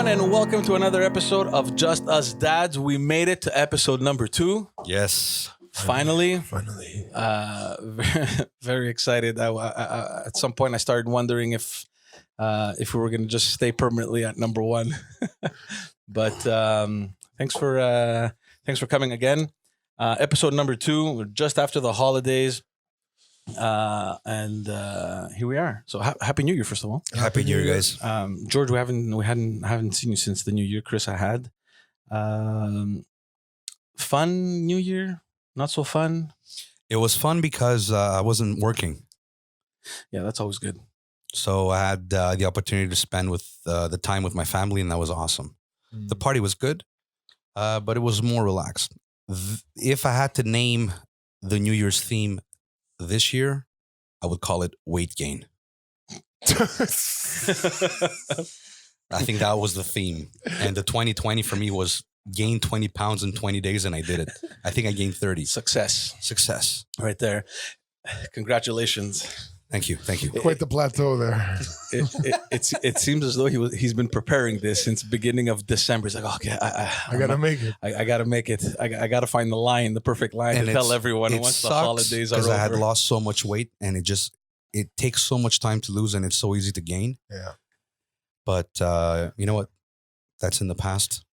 and welcome to another episode of Just Us Dads. We made it to episode number 2. Yes. Finally. Finally. Very excited. At some point, I started wondering if we were going to just stay permanently at number 1. But thanks for coming again. Episode number 2. We're just after the holidays. And here we are. So happy New Year, first of all. Happy New Year, guys. George, we haven't seen you since the New Year. Chris, I had. Fun New Year? Not so fun? It was fun because I wasn't working. Yeah, that's always good. So I had the opportunity to spend with the time with my family, and that was awesome. The party was good, but it was more relaxed. If I had to name the New Year's theme this year, I would call it weight gain. I think that was the theme. And the 2020 for me was gain 20 pounds in 20 days, and I did it. I think I gained 30. Success. Right there. Congratulations. Thank you. Quite the plateau there. It seems as though he's been preparing this since beginning of December. He's like, okay, I gotta make it. I gotta make it. I gotta find the perfect line to tell everyone once the holidays are over. Because I had lost so much weight, and it takes so much time to lose, and it's so easy to gain. Yeah. But you know what? That's in the past.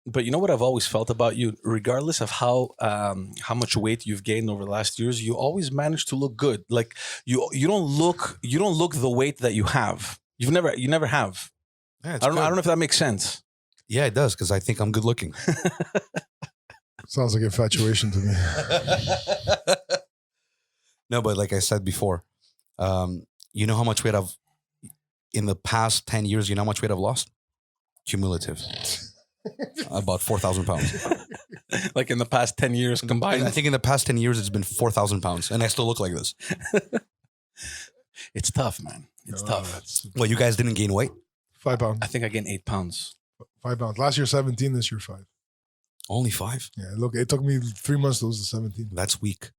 But you know what I've always felt about you, regardless of how much weight you've gained over the last years, you always manage to look good. Like you don't look the weight that you have. You never have. Yeah, I don't know if that makes sense. Yeah, it does, because I think I'm good looking. Sounds like infatuation to me. No, but like I said before, you know how much weight I've in the past 10 years. You know how much weight I've lost? Cumulative. About 4,000 pounds. Like in the past 10 years combined? I think in the past 10 years, it's been 4,000 pounds, and I still look like this. It's tough, man. It's tough. Well, you guys didn't gain weight? 5 pounds. I think I gained 8 pounds. 5 pounds. Last year 17, this year 5. Only 5? Yeah, look, it took me 3 months to lose the 17. That's weak.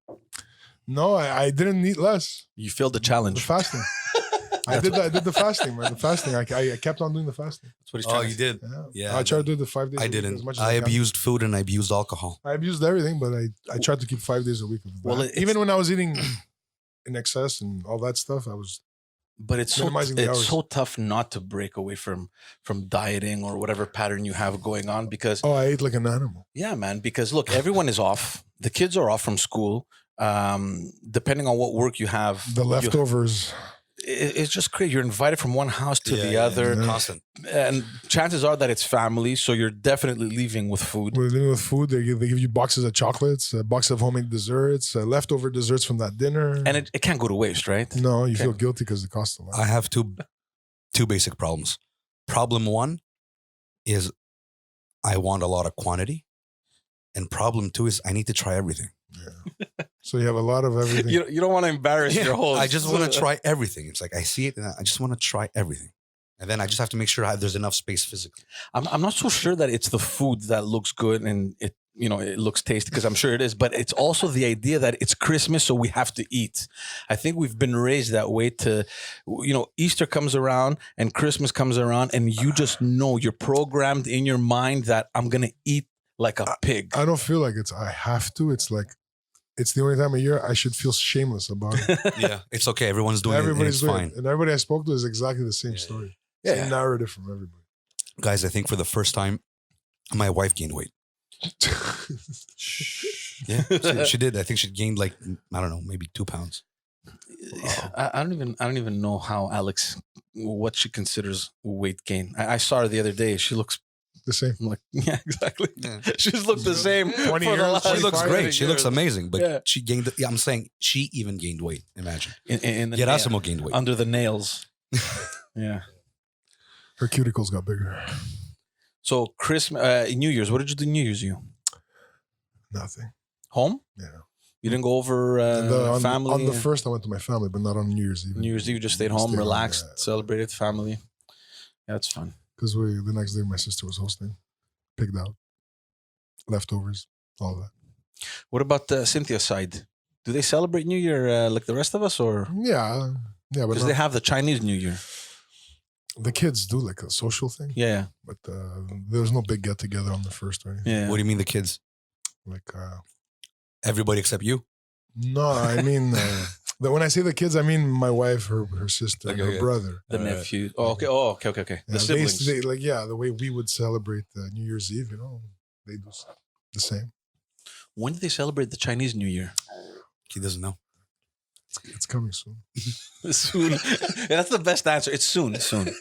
No, I didn't eat less. You failed the The challenge. fasting. I did the fasting, man. The fasting. I kept on doing the fasting. That's what he's trying to You did? Yeah. I tried to do the 5 days. I a week didn't. as much as I can. abused food, and I abused alcohol. I abused everything, but I tried to keep 5 days a week. Well, even when I was eating in excess and all that stuff, I was. But it's minimizing the hours. so tough not to break away from dieting or whatever pattern you have going on, because I ate like an animal. yeah, man, because look, everyone is off. The kids are off from school. Depending on what work you have, The leftovers. it's just crazy. You're invited from one house to the other. Yeah. Constant. And chances are that it's family, so you're definitely leaving with food. We're living with food. They give you boxes of chocolates, a box of homemade desserts, leftover desserts from that dinner. And it can't go to waste, right? No, you feel guilty because it costs a lot. I have two basic problems. Problem 1 is I want a lot of quantity. And problem 2 is I need to try everything. Yeah. So you have a lot of everything. You don't want to embarrass your host. I just want to try everything. It's like I see it, and I just want to try everything. And then I just have to make sure there's enough space physically. I'm not so sure that it's the food that looks good and it looks tasty, because I'm sure it is, but it's also the idea that it's Christmas, so we have to eat. I think we've been raised that way Easter comes around and Christmas comes around, and you just know, you're programmed in your mind that I'm going to eat like a pig. I don't feel like I have to. It's like, it's the only time of year I should feel shameless about it. Yeah, it's okay. Everyone's doing it, and it's fine. And everybody I spoke to is exactly the same story. Yeah. Same narrative from everybody. Guys, I think for the first time, my wife gained weight. Yeah, she did. I think she gained like, I don't know, maybe 2 pounds. I don't even know how what she considers weight gain. I saw her the other day. She looks The same. I'm like, yeah, exactly. Yeah. She's looked the same. 20 for the years, last She looks 25 great. She looks years. amazing. But Yeah. she gained, I'm saying she even gained weight. Imagine. In the Gerasimo gained weight. under the nails. Yeah. Her cuticles got bigger. So Christmas, New Year's. What did you do New Year's? Nothing. Home? Yeah. You didn't go over family? On the first, I went to my family, but not on New Year's Eve. New Year's Eve, you just stayed home, Stayed home, relaxed, yeah. celebrated family. Yeah, that's fun. Because the next day my sister was hosting. Picked out. Leftovers. All that. What about Cynthia's side? Do they celebrate New Year like the rest of us, or Yeah. Yeah, but because they have the Chinese New Year? The kids do like a social thing, Yeah. but there's no big get together on the first or anything. Yeah. What do you mean the kids? Like, Everybody except you? no, I mean, when I say the kids, I mean my wife, her sister, and her Okay. brother. The nephew. Oh, okay. Oh, okay. The Yeah, siblings. they, like, yeah, the way we would celebrate New Year's Eve, they do the same. When do they celebrate the Chinese New Year? He doesn't know. It's coming soon. Soon. Yeah, that's the best answer. It's soon. Soon.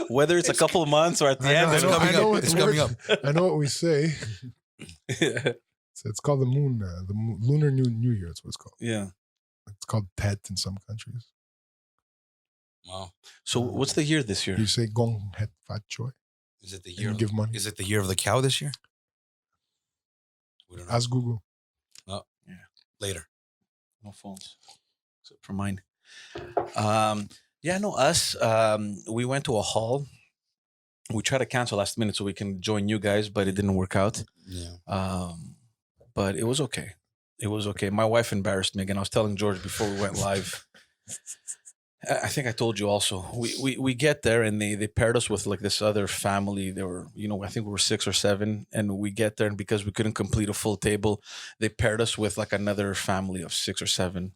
Whether it's a couple of months or at the end. I It's know- coming I know up. what It's the coming word- up. I know what we say. Yeah. It's called the moon, lunar New Year. That's what it's called. Yeah. It's called Tet in some countries. Wow. So what's the year this year? You say Gong Het Fat Choi. Is it the And year? you give money. Is it the year of the cow this year? We don't know. Ask Google. Later. No phones. Except for mine. Yeah, no, us. We went to a hall. We tried to cancel last minute so we can join you guys, but it didn't work out. Yeah. But it was okay. It was okay. My wife embarrassed me again. I was telling George before we went live. I think I told you also. We get there and they paired us with like this other family. They were, I think we were 6 or 7, and we get there and because we couldn't complete a full table, they paired us with like another family of 6 or 7,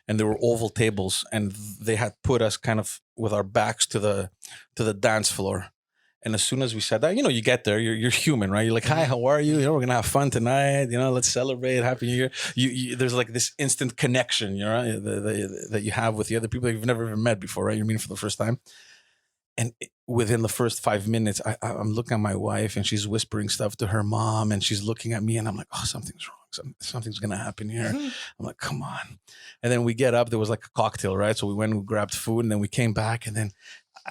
and there were oval tables, and they had put us kind of with our backs to the dance floor. And as soon as we said that, you get there, you're human, right? You're like, hi, how are you? We're gonna have fun tonight. Let's celebrate, Happy New Year. You there's like this instant connection, that you have with the other people that you've never even met before, right? You're meeting for the first time. And within the first 5 minutes, I'm looking at my wife, and she's whispering stuff to her mom, and she's looking at me, and I'm like, oh, something's wrong. Something's gonna happen here. I'm like, come on. And then we get up. There was like a cocktail, right? So we went and we grabbed food, and then we came back, and then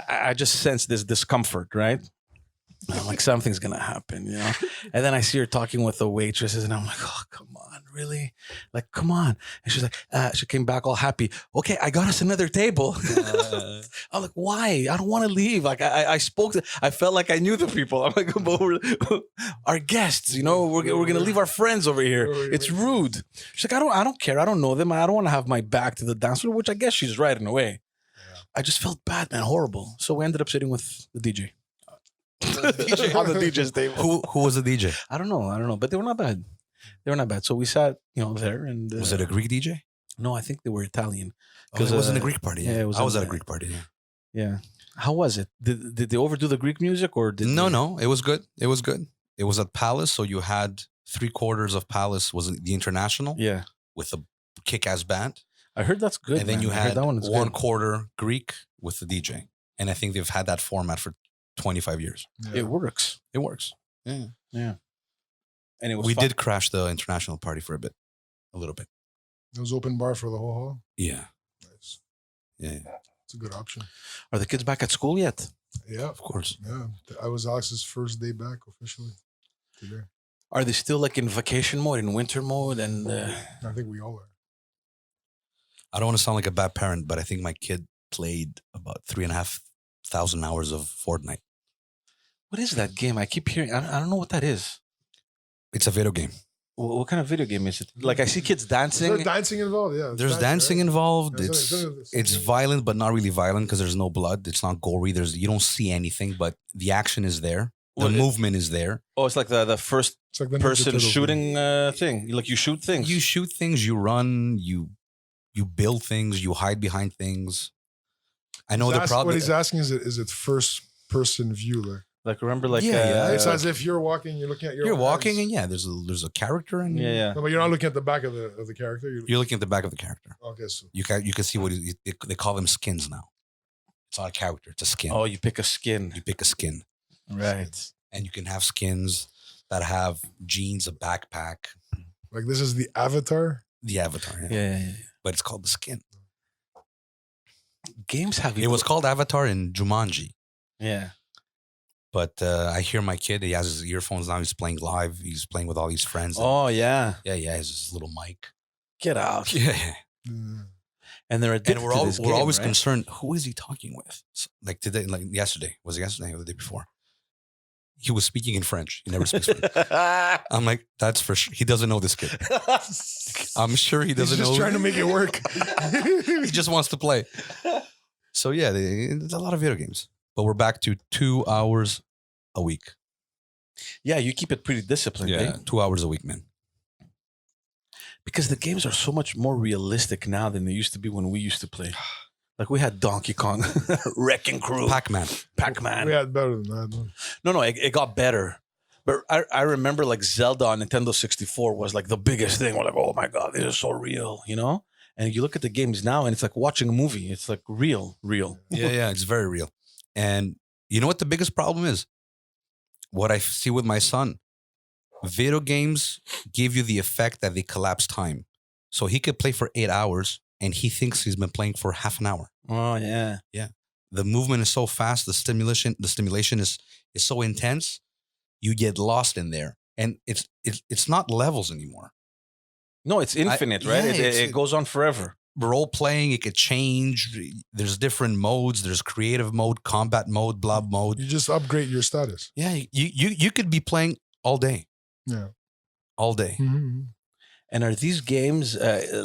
I just sensed this discomfort, right? And I'm like, something's gonna happen, And then I see her talking with the waitresses, and I'm like, oh, come on, really? Like, come on. And she's like, she came back all happy. Okay, I got us another table. I'm like, why? I don't want to leave. Like, I felt like I knew the people. I'm like, but our guests, we're gonna leave our friends over here. It's rude. She's like, I don't care. I don't know them. I don't want to have my back to the dance floor, which I guess she's right in a way. I just felt bad, man, horrible. So we ended up sitting with the DJ. On the DJ's table. Who was the DJ? I don't know, but they were not bad. So we sat, there, and Was it a Greek DJ? No, I think they were Italian. Because it wasn't a Greek party. yeah, it was I was a- at a Greek party. Yeah. Yeah. How was it? Did they overdo the Greek music or did No, they- no, it was good. It was good. It was at Palace, so you had 3/4 of Palace was the International Yeah, with a kick-ass band, I heard that's good. and then man. you I heard had that one is good. 1/4 Greek with the DJ. And I think they've had that format for 25 years. It works. It works. Yeah. Yeah, and it was. We fun. did crash the international party for a little bit. It was open bar for the whole hall. Yeah. Nice. Yeah. It's a good option. Are the kids back at school yet? Yeah. Of course. Yeah. I was Alex's first day back officially today. Are they still like in vacation mode, in winter mode, and? I think we all are. I don't want to sound like a bad parent, but I think my kid played about 3,500 hours of Fortnite. What is that game? I keep hearing. I don't know what that is. It's a video game. What kind of video game is it? Like I see kids Is dancing. there dancing involved? Yeah. There's dancing involved. Yeah, It's violent, but not really violent because there's no blood. It's not gory. You don't see anything, but the action is there. The Well, movement is there. Oh, it's like the first It's like the Ninja person Turtles shooting thing. Like you shoot things. You shoot things, you run, you build things, you hide behind things. I know the What problem. he's asking is it first person view? Like remember, like Yeah. It's as if you're walking, you're looking at your You're own walking, hands. and yeah, there's a character, and yeah. No, but you're not looking at the back of the character. you're looking at the back of the character. Okay, so You can see what they call them skins now. It's not a character; it's a skin. Oh, you pick a skin, You pick a skin, right? and you can have skins that have jeans, a backpack, like this is the avatar. the avatar. Yeah. Yeah. But it's called the skin. Games have It was called Avatar in Jumanji. Yeah. But I hear my kid. He has his earphones now. He's playing live. He's playing with all these friends. Oh yeah. Yeah, he has his little mic. Get out. Yeah. And they're addicted And to this we're game, always right? concerned. Who is he talking with? Like today, like yesterday. Was it yesterday or the day before? He was speaking in French. He never speaks French. I'm like, that's for sure. He doesn't know this kid. I'm sure he He's doesn't just know. trying to make it work. He just wants to play. So yeah, there's a lot of video games. but we're back to 2 hours a week. Yeah, you keep it pretty disciplined. Yeah, Eh? 2 hours a week, man. Because the games are so much more realistic now than they used to be when we used to play. Like we had Donkey Kong, Wrecking Crew, Pac-Man. Pac-Man. We had better than that. No, it got better. But I remember like Zelda on Nintendo 64 was like the biggest thing. We're like, oh my God, this is so real, you know? And you look at the games now and it's like watching a movie. It's like real. Yeah, it's very real. And you know what the biggest problem is? What I see with my son, video games give you the effect that they collapse time. So he could play for 8 hours and he thinks he's been playing for half an hour. Oh, yeah. The movement is so fast, the stimulation is so intense, you get lost in there. And it's not levels anymore. No, it's infinite, right? yeah, It goes on forever. Role playing, it could change. There's different modes. There's creative mode, combat mode, blob mode. You just upgrade your status. Yeah, you could be playing all day. Yeah. All day. Mm-hmm. And are these games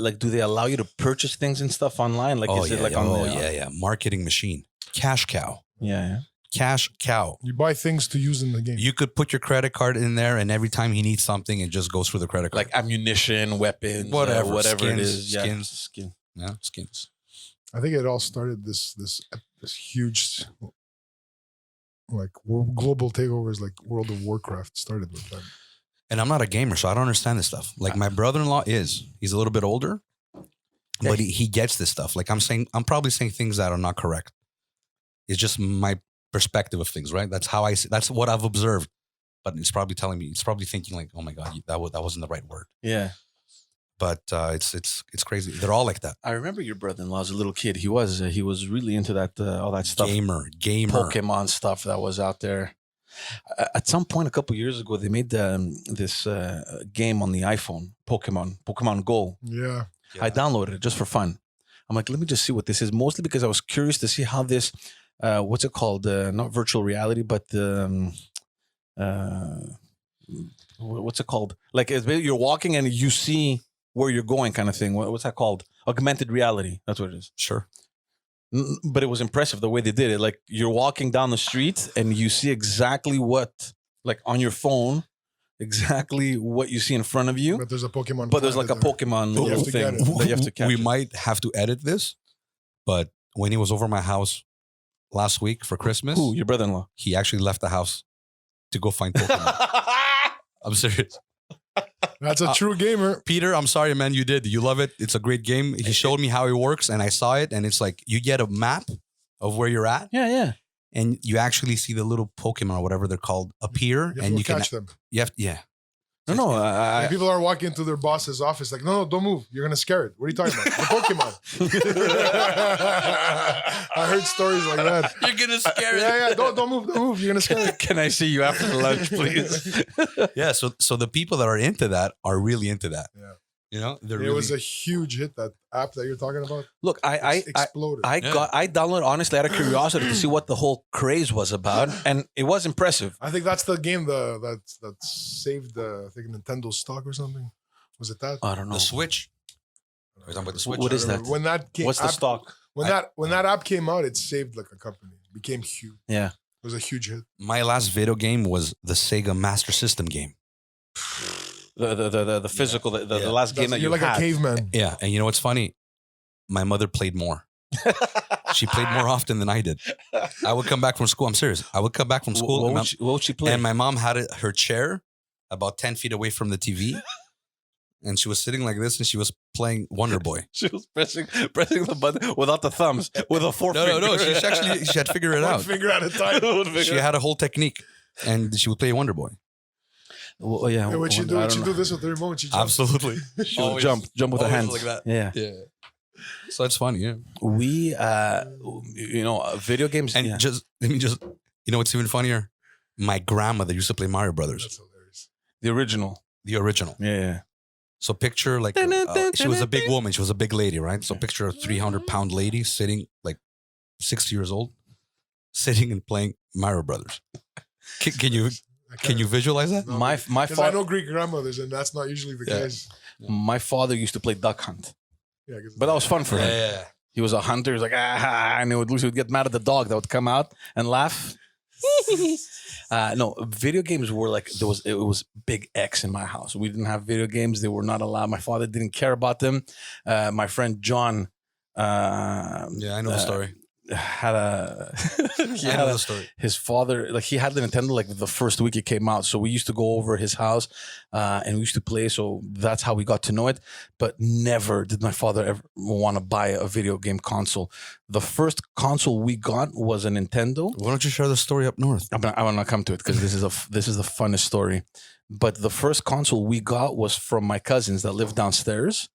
like? Do they allow you to purchase things and stuff online? Like, is it like on the? Marketing machine, cash cow, Yeah. cash cow. You buy things to use in the game. You could put your credit card in there, and every time he needs something, it just goes through the credit card. Like ammunition, weapons, Whatever, it skins, is. Yeah, skins. skin. Yeah, skins. I think it all started this huge like global takeovers like World of Warcraft started with that. And I'm not a gamer, so I don't understand this stuff. Like my brother-in-law he's a little bit older, but he gets this stuff. Like I'm probably saying things that are not correct. It's just my perspective of things, right? That's how I see. That's what I've observed. But it's probably telling me. It's probably thinking like, "Oh my God, that wasn't the right word." Yeah. But it's crazy. They're all like that. I remember your brother-in-law as a little kid. He was really into that all that stuff. Gamer. Pokemon stuff that was out there. At some point, a couple years ago, they made this game on the iPhone, Pokemon Go. Yeah. I downloaded it just for fun. I'm like, let me just see what this is. Mostly because I was curious to see how this, what's it called? Not virtual reality, but what's it called? Like you're walking and you see where you're going, kind of thing. What's that called? Augmented reality. That's what it is. Sure. But it was impressive the way they did it. Like you're walking down the street and you see exactly what, like on your phone, exactly what you see in front of you. But there's a Pokemon. But there's like a Pokemon little thing that you have to catch. We might have to edit this, but when he was over my house last week for Christmas, Who? Your brother-in-law? he actually left the house to go find Pokemon. I'm serious. That's a true gamer. Peter, I'm sorry, man. You did. You love it. It's a great game. He showed me how it works, and I saw it. And it's like you get a map of where you're at, Yeah. and you actually see the little Pokemon or whatever they're called appear, You and you catch can. them. You have, yeah. No. And people are walking into their boss's office like, no, don't move. You're gonna scare it. What are you talking about? The Pokemon. I heard stories like that. You're gonna scare Yeah. Don't move. You're gonna scare it. Can I see you after the lunch, please? Yeah. So the people that are into that are really into that. Yeah. You know, It was a huge hit. That app that you're talking about. Look, I exploded. I downloaded honestly out of curiosity to see what the whole craze was about, and it was impressive. I think that's the game that saved I think Nintendo's stock or something. Was it that? I don't know. the Switch. Are you talking about the Switch? What is that? When that came, What's the stock? When that app came out, it saved like a company. It became huge. Yeah. It was a huge hit. My last video game was the Sega Master System game. The physical, the last game that You're you like had. a caveman. Yeah, and you know what's funny? My mother played more. She played more often than I did. I would come back from school. I'm serious. I would come back from school, What would she play? and my mom had her chair about 10 feet away from the TV, and she was sitting like this, and she was playing Wonder Boy. She was pressing the button without the thumbs, with a forefinger. No. She had figured it One out. finger at a time. She had a whole technique, and she would play Wonder Boy. Well, yeah. Hey, what you do? What you do this with the remote? She jumps. Absolutely. She would jump with her always hands like that. Yeah. Yeah. So it's funny, yeah. We, video games. And yeah. let me just, what's even funnier? My grandmother used to play Mario Brothers, That's hilarious. The original. the original. Yeah. So picture like she was a big woman. She was a big lady, right? So picture a 300-pound lady sitting like 60 years old, sitting and playing Mario Brothers. Can you visualize that? No, My Because I father. know Greek grandmothers, and that's not usually the Yeah. case. My father used to play Duck Hunt, Yeah, 'cause- but that was fun for him. Yeah. He was a hunter. He was like, and he would get mad at the dog that would come out and laugh. No, video games were like it was big X in my house. We didn't have video games; they were not allowed. My father didn't care about them. My friend John, Yeah, I know the story. had a I know the story. his father, like he had the Nintendo like the first week it came out, so we used to go over his house and we used to play. So that's how we got to know it. But never did my father ever want to buy a video game console. The first console we got was a Nintendo. Why don't you share the story up north? I want to come to it because this is the funnest story. But the first console we got was from my cousins that lived downstairs.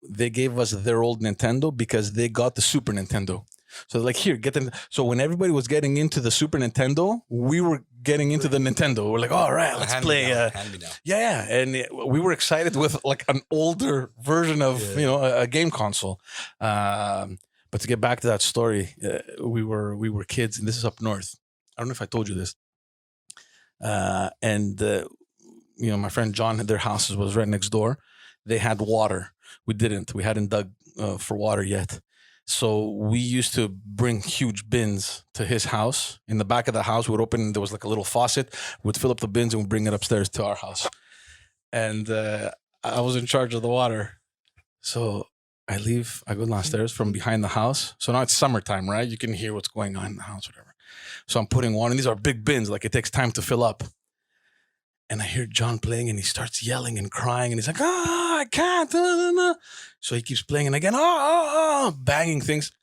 They gave us their old Nintendo because they got the Super Nintendo. So like, here, get them. So when everybody was getting into the Super Nintendo, we were getting into the Nintendo. We're like, all right, let's play. Hand me down. Yeah, and we were excited with like an older version of a game console. But to get back to that story, we were kids, and this is up north. I don't know if I told you this. My friend John, their house was right next door. They had water. We didn't. We hadn't dug for water yet. So we used to bring huge bins to his house. In the back of the house, we would open, there was like a little faucet. We'd fill up the bins and we'd bring it upstairs to our house. And I was in charge of the water. So I go downstairs from behind the house. So now it's summertime, right? You can hear what's going on in the house, whatever. So I'm putting water, and these are big bins, like it takes time to fill up. And I hear John playing, and he starts yelling and crying, and he's like, I can't. So he keeps playing, and again, banging things.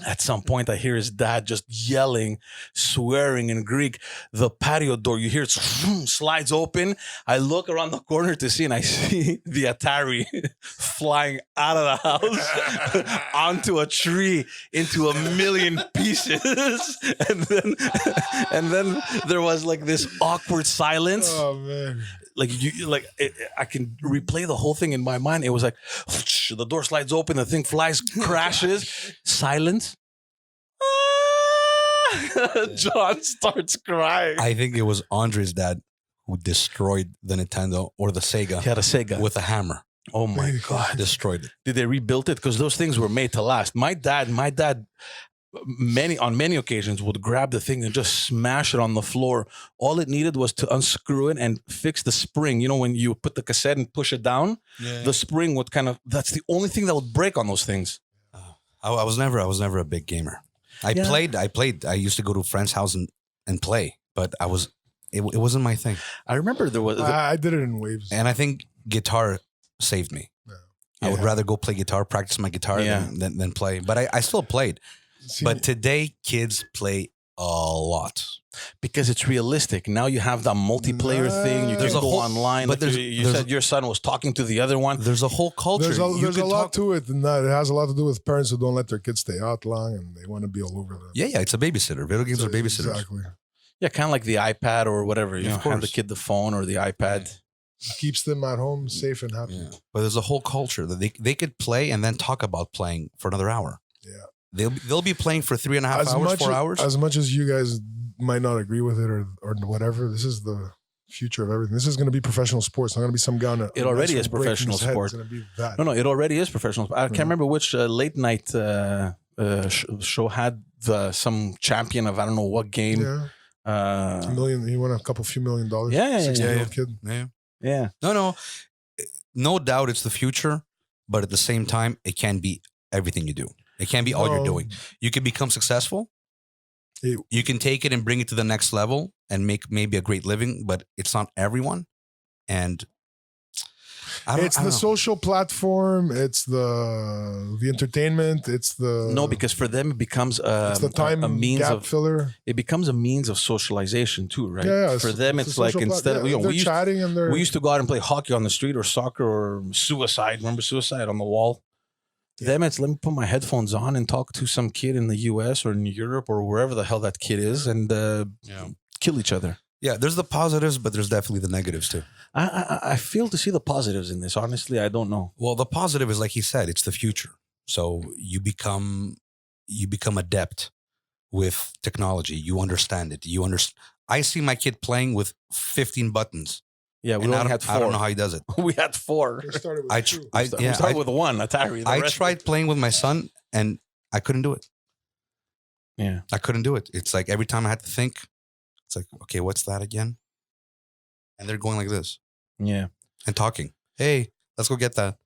At some point, I hear his dad just yelling, swearing in Greek. The patio door, you hear it slides open. I look around the corner to see, and I see the Atari flying out of the house onto a tree into a million pieces. and then there was like this awkward silence. Oh man! I can replay the whole thing in my mind. It was like the door slides open, the thing flies, crashes, silence. John starts crying. I think it was Andre's dad who destroyed the Nintendo or the Sega. He had a Sega with a hammer. Oh my God! Destroyed it. Did they rebuild it? Because those things were made to last. My dad, on many occasions would grab the thing and just smash it on the floor. All it needed was to unscrew it and fix the spring. You know, when you put the cassette and push it down, the spring would that's the only thing that would break on those things. I was never a big gamer. I played. I used to go to a friend's house and play, but it wasn't my thing. I remember there was. I did it in waves. And I think guitar saved me. I would rather go play guitar, practice my guitar than play. But I still played. But today, kids play a lot because it's realistic. Now you have the multiplayer thing. You can go online. But you said your son was talking to the other one. There's a whole culture. There's a lot to it, and that it has a lot to do with parents who don't let their kids stay out long, and they want to be all over them. Yeah, it's a babysitter. Video games are babysitters. Exactly. Yeah, kind of like the iPad or whatever. You know, hand the kid the phone or the iPad. It keeps them at home safe and happy. Yeah. But there's a whole culture that they could play and then talk about playing for another hour. Yeah. They'll be playing for 3.5 hours, 4 hours. As much as you guys might not agree with it or whatever, this is the future of everything. This is going to be professional sports. It's not going to be some guy on It already is professional sport. It's going to be that. No, it already is professional. I can't remember which late night show had some champion of I don't know what game. Yeah. He won a few $1 million. Yeah. 16-year-old kid. Yeah. No doubt it's the future, but at the same time, it can be everything you do. It can't be all you're doing. You can become successful. You can take it and bring it to the next level and make maybe a great living, but it's not everyone. And it's the social platform. It's the entertainment. It's the because for them it becomes it's the time a means gap of filler. It becomes a means of socialization too, right? Yeah. For them, it's like instead of we used to go out and play hockey on the street or soccer or suicide. Remember suicide on the wall? Yeah. Them, it's let me put my headphones on and talk to some kid in the US or in Europe or wherever the hell that kid is and kill each other. Yeah, there's the positives, but there's definitely the negatives too. I feel to see the positives in this. Honestly, I don't know. Well, the positive is like he said, it's the future. So you become adept with technology. You understand it. I see my kid playing with 15 buttons. Yeah, we only had 4. I don't know how he does it. We had 4. We started with 2. We started with one Atari. I tried playing with my son, and I couldn't do it. Yeah. I couldn't do it. It's like every time I had to think, it's like, okay, what's that again? And they're going like this Yeah. and talking. Hey, let's go get that.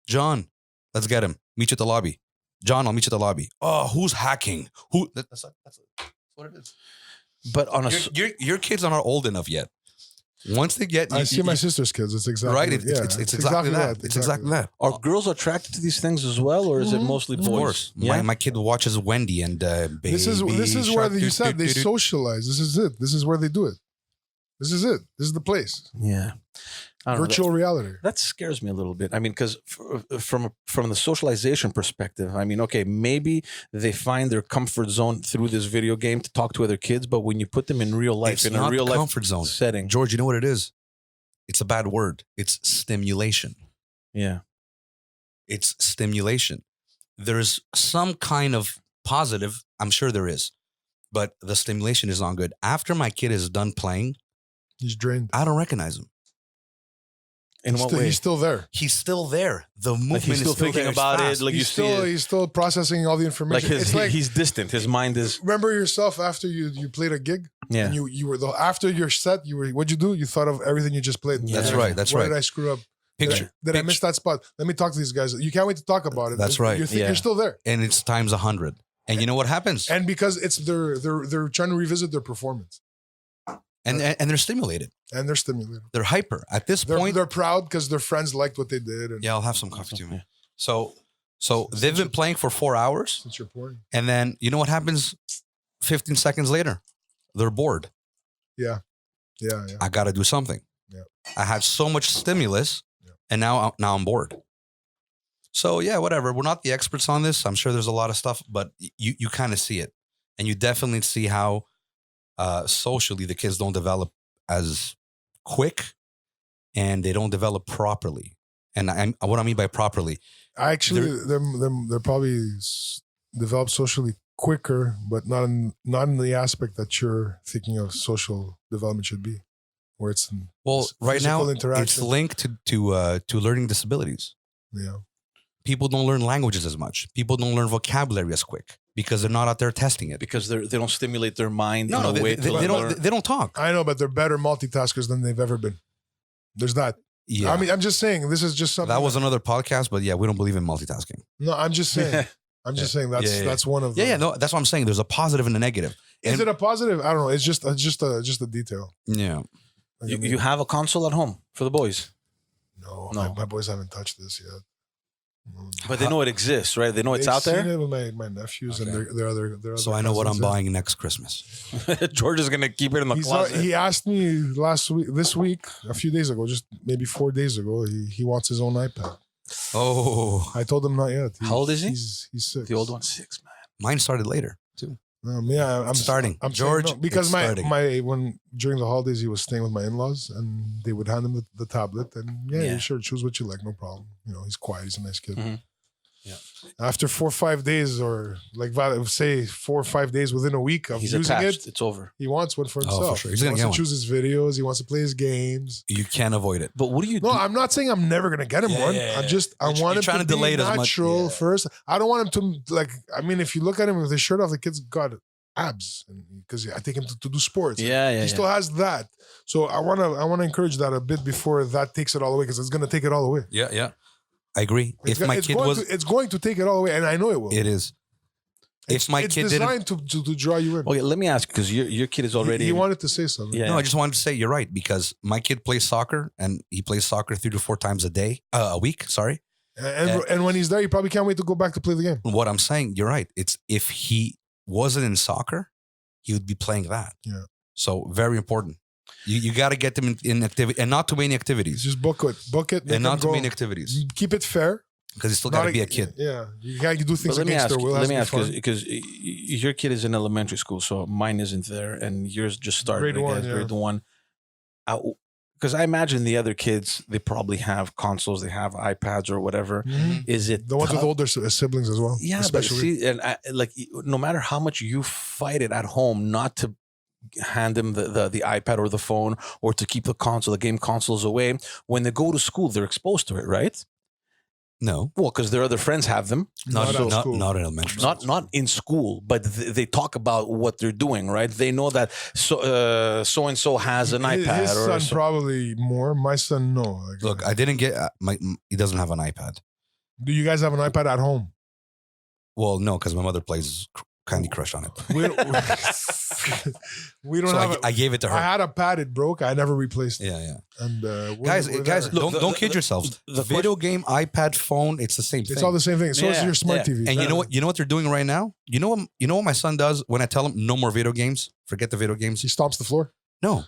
John, let's get him. Meet you at the lobby. John, I'll meet you at the lobby. Oh, who's hacking? Who? That's what it is. But on a Your kids are not old enough yet. Once they get, I see my sister's kids. It's exactly right. yeah, It's exactly that. It's exactly that. are girls attracted to these things as well, or is it mostly boys? Of course, Yeah. my kid watches Wendy and Baby This is where you said they socialize. This is it. This is where they do it. This is it. This is the place. Yeah. I don't know, Virtual reality. that scares me a little bit. I mean, because from the socialization perspective, I mean, okay, maybe they find their comfort zone through this video game to talk to other kids, but when you put them in real life, It's in not a real the life comfort zone. setting, George, you know what it is? It's a bad word. It's stimulation. yeah, It's stimulation. There's some kind of positive. I'm sure there is, but the stimulation is not good. After my kid is done playing, He's drained. I don't recognize him. in what way? He's still there. He's still there. The movement Like he's still is still thinking there. It's about it. fast. Like you see it. He's still processing all the Like information. It's like he's distant. His mind is remember yourself after you played a gig yeah. and you were after your set what'd you do? You thought of everything you just played. Yeah. That's right. That's Where right. did I screw up? Picture. Did I miss that spot? Let me talk to these guys. You can't wait to talk about it. That's right. Yeah. You're still there. And it's times 100. And you know what happens? And because it's they're trying to revisit their performance. And they're stimulated. And they're stimulated. They're hyper. At this point, They're proud because their friends liked what they did. And yeah, I'll have some coffee too. Yeah. So they've been playing for 4 hours. since you're pouring. And then you know what happens 15 seconds later? They're bored. Yeah. I got to do something. Yeah. I had so much stimulus and now I'm bored. So yeah, whatever. We're not the experts on this. I'm sure there's a lot of stuff, but you kind of see it. And you definitely see how socially the kids don't develop as quick and they don't develop properly. And what I mean by properly, Actually, they're probably developed socially quicker, but not in the aspect that you're thinking of social development should be, where it's right now physical interaction. it's linked to learning disabilities. Yeah. People don't learn languages as much. People don't learn vocabulary as quick because they're not out there testing it. because they don't stimulate their mind in No, a way to learn. they don't talk. I know, but they're better multitaskers than they've ever been. There's that. Yeah, I mean, I'm just saying this is just something. that was another podcast, but yeah, we don't believe in multitasking. No, I'm just saying. I'm just saying that's one of. Yeah, no, that's what I'm saying. There's a positive and a negative. Is it a positive? I don't know. It's just a detail. Yeah. Like, You have a console at home for the boys, no, No. my boys haven't touched this yet. but they know it exists, right? They know it's They've out there. seen it with my nephews and their other. So I know what I'm cousins. buying next Christmas. George is gonna keep it in the closet. He asked me this week, a few days ago, just maybe 4 days ago. He wants his own iPad. Oh, I told him not yet. How old is he? He's 6. The old one's 6, man. mine started later too. Yeah, I'm Starting. I'm George, saying no, because it's starting. when during the holidays he was staying with my in-laws and they would hand him the tablet and Yeah. sure, choose what you like, no problem. You know, he's quiet, he's a nice kid. Mhm. Yeah. After 4 or 5 days, or like say 4 or 5 days within a week of He's using attached. it, It's over. he wants one for Oh, for himself. sure. He's He gonna wants get to one. choose his videos. He wants to play his games. You can't avoid it. But what do you No, do? I'm not saying I'm never gonna get him Yeah, one. yeah, I yeah. just I You're want him trying to to delay be it as much. natural Yeah. first. I don't want him to like. I mean, if you look at him with his shirt off, the kid's got abs because I take him to do sports. Yeah. He still has that. So I wanna encourage that a bit before that takes it all away because it's gonna take it all away. Yeah. I agree. It's If my kid was, it's going to take it all away, and I know it will. it is. If my it's kid didn't, designed to draw you in. Okay, let me ask because your kid is already. He wanted to say something. Yeah. no, I just wanted to say you're right because my kid plays soccer and he plays soccer 3 to 4 times a week. Sorry. And when he's there, he probably can't wait to go back to play the game. What I'm saying, you're right. It's if he wasn't in soccer, he would be playing that. Yeah. So very important. You got to get them in activity and not too many It's activities just book it, make and not him too go. many activities Keep it fair. because he's still got to be a kid. Yeah, you can't do But things let me against ask. their will. Let Has me to be ask fun. because your kid is in elementary school, so mine isn't there, and yours just started. Grade 1, I guess, yeah. grade 1. Because I imagine the other kids, they probably have consoles, they have iPads or whatever. Mhm. Is it The ones with tough? older siblings as well. Yeah, especially. but see, and like no matter how much you fight it at home, not to hand them the iPad or the phone or to keep the game consoles away. When they go to school, they're exposed to it, right? No, Well, because their other friends have them. Not at school. not in elementary school. Not in school, but they talk about what they're doing, right? They know that so and so has an iPad. His son probably more. My son, no. Like, Look, I didn't get he doesn't have an iPad. do you guys have an iPad at home? Well, no, because my mother plays Candy Crush on it. We don't, we don't So have. I gave it to her. I had a pad. It broke. I never replaced it. Yeah. And Guys, we're guys, there. Look, don't kid yourselves. the Video game, iPad, phone, it's the same thing. It's all the same thing. So is Yeah, your smart yeah. TV. And you know what? You know what they're doing right now. You know what my son does when I tell him no more video games. Forget the video games. He stomps the floor. No,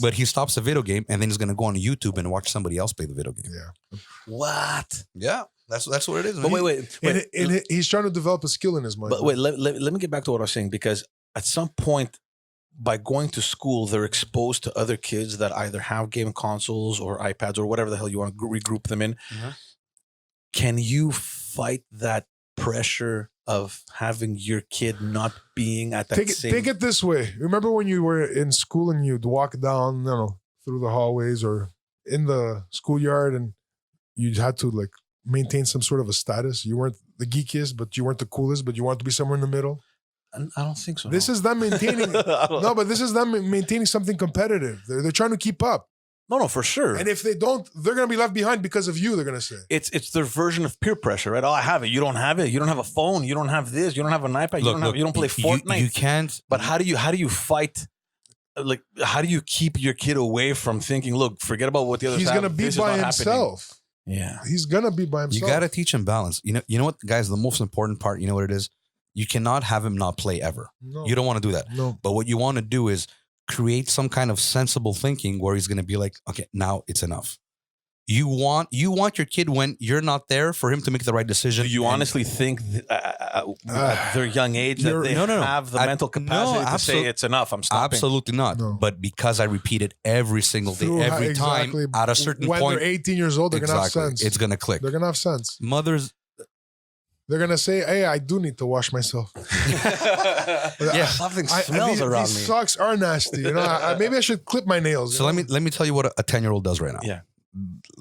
but he stops the video game and then he's gonna go on YouTube and watch somebody else play the video game. Yeah. What? Yeah, that's what it is. But wait. And he's trying to develop a skill in his mind. But wait, let me get back to what I was saying, because at some point, by going to school, they're exposed to other kids that either have game consoles or iPads or whatever the hell you want to regroup them in. Mhm. Can you fight that pressure of having your kid not being at that Take it this way. Remember when you were in school and you'd walk down, through the hallways or in the schoolyard and you had to like maintain some sort of a status. You weren't the geekiest, but you weren't the coolest, but you wanted to be somewhere in the middle. I don't think so. This is them maintaining. No, but this is them maintaining something competitive. They're trying to keep up. No, for sure. And if they don't, they're going to be left behind because of you, they're going to say. It's their version of peer pressure, right? Oh, I have it. You don't have it. You don't have a phone. You don't have this. You don't have an iPad. You don't play Fortnite. You can't. But how do you fight? Like, how do you keep your kid away from thinking, look, forget about what the others He's have. going to be This is by not himself. happening. Yeah. He's going to be by You himself. got to teach him balance. You know what, guys? The most important part. You know what it is. You cannot have him not play ever. No. You don't want to do that. No. But what you want to do is create some kind of sensible thinking where he's going to be like, okay, now it's enough. You want your kid when you're not there for him to make the right decision. Do you honestly think at their young age that they No. have the mental capacity to say it's enough? I'm stopping. Absolutely not. No. But because I repeat it every single day, every Exactly. time, at a certain when point, they're 18 years old, they're going to have sense. it's going to click. They're going to have sense. Mothers, They're going to say, hey, I do need to wash myself. Yeah, something smells around these me. socks are nasty. Maybe I should clip my nails. so let me tell you what a 10-year-old does right now. Yeah.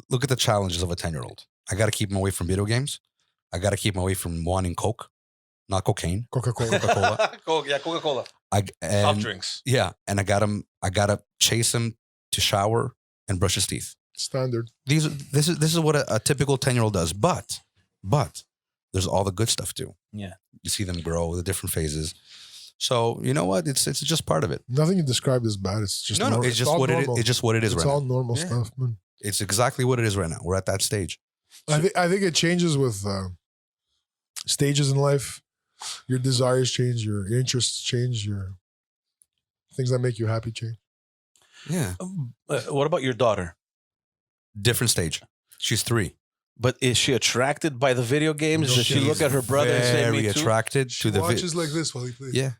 Look at the challenges of a 10-year-old. I got to keep him away from video games. I got to keep him away from wanting Coke, not cocaine. Coca-Cola. Coca-Cola. Coca-Cola. Soft And drinks. yeah, and I got to chase him to shower and brush his teeth. Standard. This is what a typical 10-year-old does. But there's all the good stuff too. Yeah. You see them grow, the different phases. So you know what? It's just part of it. Nothing you described is bad. It's just No, it's just all what it is. normal. It's just what it is It's right all now. normal Yeah. stuff, man. It's exactly what it is right now. We're at that stage. I think it changes with stages in life. Your desires change. Your interests change. Your things that make you happy change. Yeah. What about your daughter? Different stage. She's 3. But is she attracted by the video games? No, Does she she's look at her brother and say, very me too? attracted She to the watches like this while he plays. Yeah.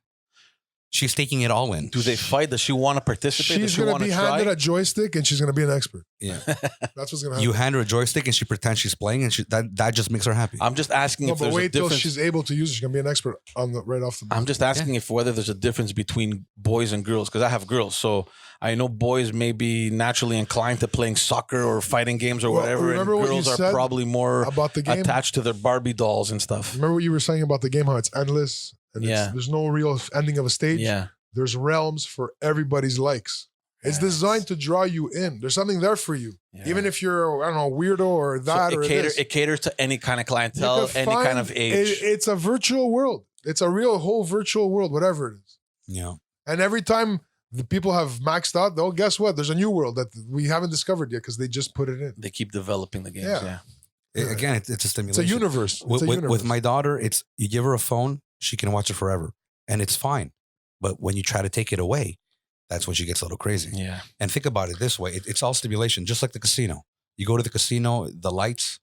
She's taking it all in. Do they fight? Does she want to participate? Does She's she gonna want to be try? handed a joystick and she's gonna be an expert. Yeah. That's what's gonna happen. You hand her a joystick and she pretends she's playing, and that just makes her happy. I'm just asking No, if but there's a wait till difference. she's able to use it. She's gonna be an expert on the right off the bat. I'm just asking if whether there's a difference between boys and girls, because I have girls. So I know boys may be naturally inclined to playing soccer or fighting games or Well, whatever, and remember what you girls are said probably more about the game. attached to their Barbie dolls and stuff. Remember what you were saying about the game? How it's endless and Yeah. there's no real ending of a stage. Yeah. There's realms for everybody's likes. It's Yes. designed to draw you in. There's something there for you, Yeah. even if you're a weirdo or that So or this. it caters to any kind of You clientele, can any find- kind of age. It's a virtual world. It's a real whole virtual world, whatever it is. Yeah. And every time the people have maxed out, though, guess what? There's a new world that we haven't discovered yet because they just put it in. They keep developing the games. Yeah. Yeah. Again, it's a It's stimulation. a universe. It's With, a with, universe. with my daughter, it's you give her a phone, she can watch it forever, and it's fine. But when you try to take it away, that's when she gets a little crazy. Yeah. And think about it this way: it's all stimulation, just like the casino. You go to the casino, the lights,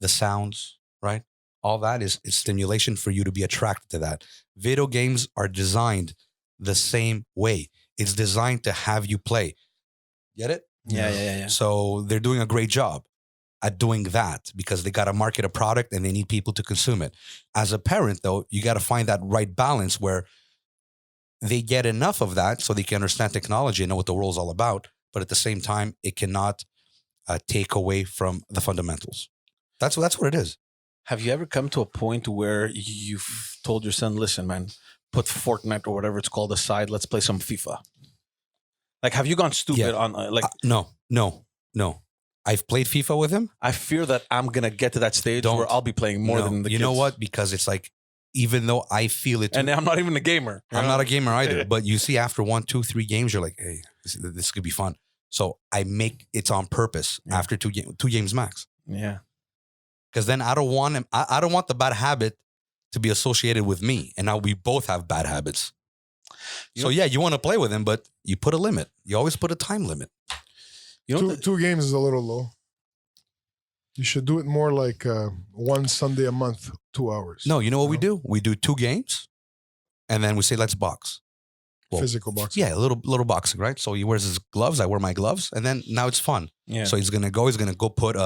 the sounds, right? All that is stimulation for you to be attracted to that. Video games are designed the same way. It's designed to have you play. Get it? Yeah. So they're doing a great job at doing that because they got to market a product and they need people to consume it. As a parent, though, you got to find that right balance where they get enough of that so they can understand technology and know what the world's all about. But at the same time, it cannot take away from the fundamentals. That's what it is. Have you ever come to a point where you've told your son, listen, man, put Fortnite or whatever it's called aside, let's play some FIFA? Like, have you gone stupid on No. I've played FIFA with him. I fear that I'm going to get to that stage where I'll be playing more than the kids. You know what? Because it's like, even though I feel it. And I'm not even a gamer. I'm not a gamer either. But you see, after 1, 2, 3 games, you're like, hey, this could be fun. So I make it on purpose after 2 games max. Yeah. Because then I don't want him. I don't want the bad habit to be associated with me. And now we both have bad habits. You want to play with him, but you put a limit. You always put a time limit. Two games is a little low. You should do it more like one Sunday a month, 2 hours. No, you know what we do? We do 2 games, and then we say, let's box. Well, physical boxing. Yeah, a little boxing, right? So he wears his gloves, I wear my gloves, and then now it's fun. Yeah. So he's gonna go put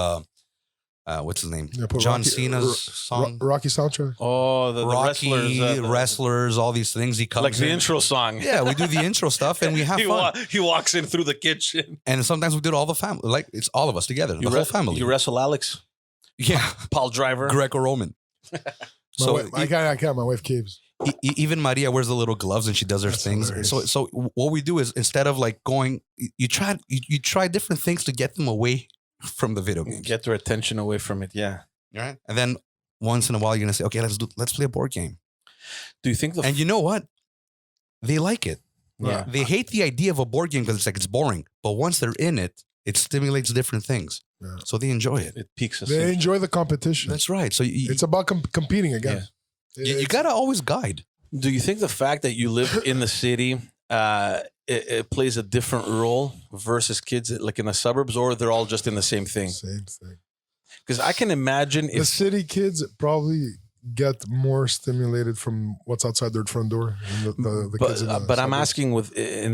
what's his name? Yeah, put John Rocky, Cena's song. Rocky soundtrack. Oh, the Rocky, wrestlers. all these things. He comes Like the in. intro song. Yeah, we do the intro stuff and we have fun. He walks in through the kitchen. And sometimes we do it all the family. Like it's all of us together, the whole family. You wrestle Alex? Yeah. Paul Driver? Greco-Roman. I can't. My wife caves. Even Maria wears the little gloves and she does her things. Hilarious. So what we do is instead of like going, you try different things to get them away from the video games. Get their attention away from it. Yeah. Right. And then once in a while you're gonna say, okay, let's play a board game. Do you think and you know what? They like it. Yeah. They hate the idea of a board game because it's boring. But once they're in it, it stimulates different things. Yeah. So they enjoy it. It piques us. They enjoy the competition. That's right. So it's about competing again. Yeah. You gotta always guide. Do you think the fact that you live in the city it plays a different role versus kids like in the suburbs, or they're all just in the same thing? Same thing. Because I can imagine the city kids probably get more stimulated from what's outside their front door. The kids in the but I'm suburbs. asking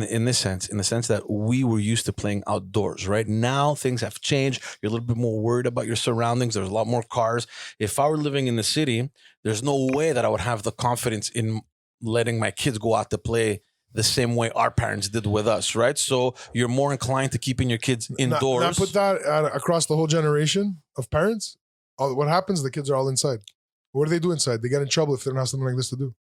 in this sense, in the sense that we were used to playing outdoors, right? Now things have changed. You're a little bit more worried about your surroundings. There's a lot more cars. If I were living in the city, there's no way that I would have the confidence in letting my kids go out to play the same way our parents did with us, right? So you're more inclined to keeping your kids indoors. Now put that across the whole generation of parents. What happens? The kids are all inside. What do they do inside? They get in trouble if they don't have something like this to do.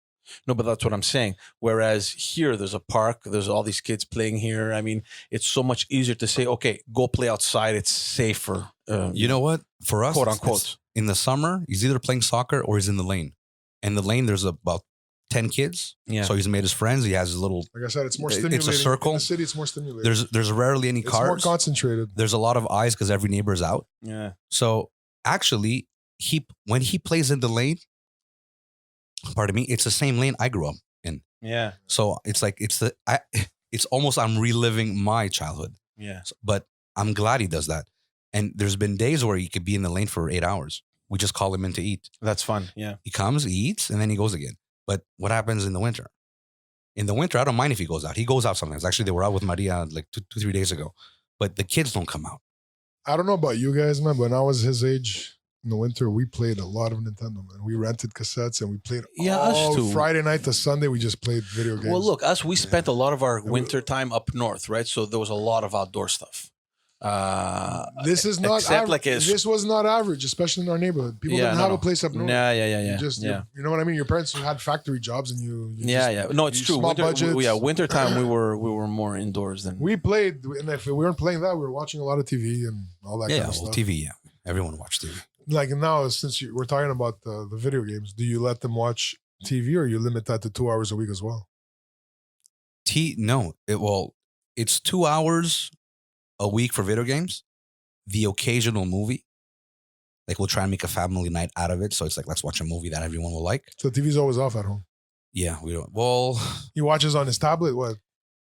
No, but that's what I'm saying. Whereas here, there's a park. There's all these kids playing here. I mean, it's so much easier to say, okay, go play outside. It's safer. You know what? For us, quote unquote. In the summer, he's either playing soccer or he's in the lane. In the lane, there's about 10 kids. Yeah. So he's made his friends. He has his little. Like I said, it's more stimulating. It's a circle. In the city, it's more stimulating. There's rarely any cars. It's more concentrated. There's a lot of eyes because every neighbor is out. Yeah. So actually, when he plays in the lane, pardon me, it's the same lane I grew up in. Yeah. So it's like it's almost I'm reliving my childhood. Yeah. But I'm glad he does that. And there's been days where he could be in the lane for 8 hours. We just call him in to eat. That's fun. Yeah. He comes, he eats, and then he goes again. But what happens in the winter? In the winter, I don't mind if he goes out. He goes out sometimes. Actually, they were out with Maria like 2-3 days ago. But the kids don't come out. I don't know about you guys, man, but when I was his age in the winter, we played a lot of Nintendo, man. We rented cassettes and we played us too. Friday night to Sunday. We just played video games. Well, look, we spent a lot of our winter time up north, right? So there was a lot of outdoor stuff. This is not this was not average, especially in our neighborhood. People didn't have a place up north. Yeah. You know what I mean? Your parents had factory jobs and you No, it's true. Small budgets. Winter time we were more indoors than we played. And if we weren't playing that, we were watching a lot of TV and all that kind of stuff. TV, yeah. Everyone watched TV. Like now, since we're talking about the video games, do you let them watch TV or you limit that to 2 hours a week as well? No. It's 2 hours a week for video games. The occasional movie. Like we'll try and make a family night out of it. So it's like, let's watch a movie that everyone will like. So TV's always off at home. Yeah, we don't. Well, he watches on his tablet. What?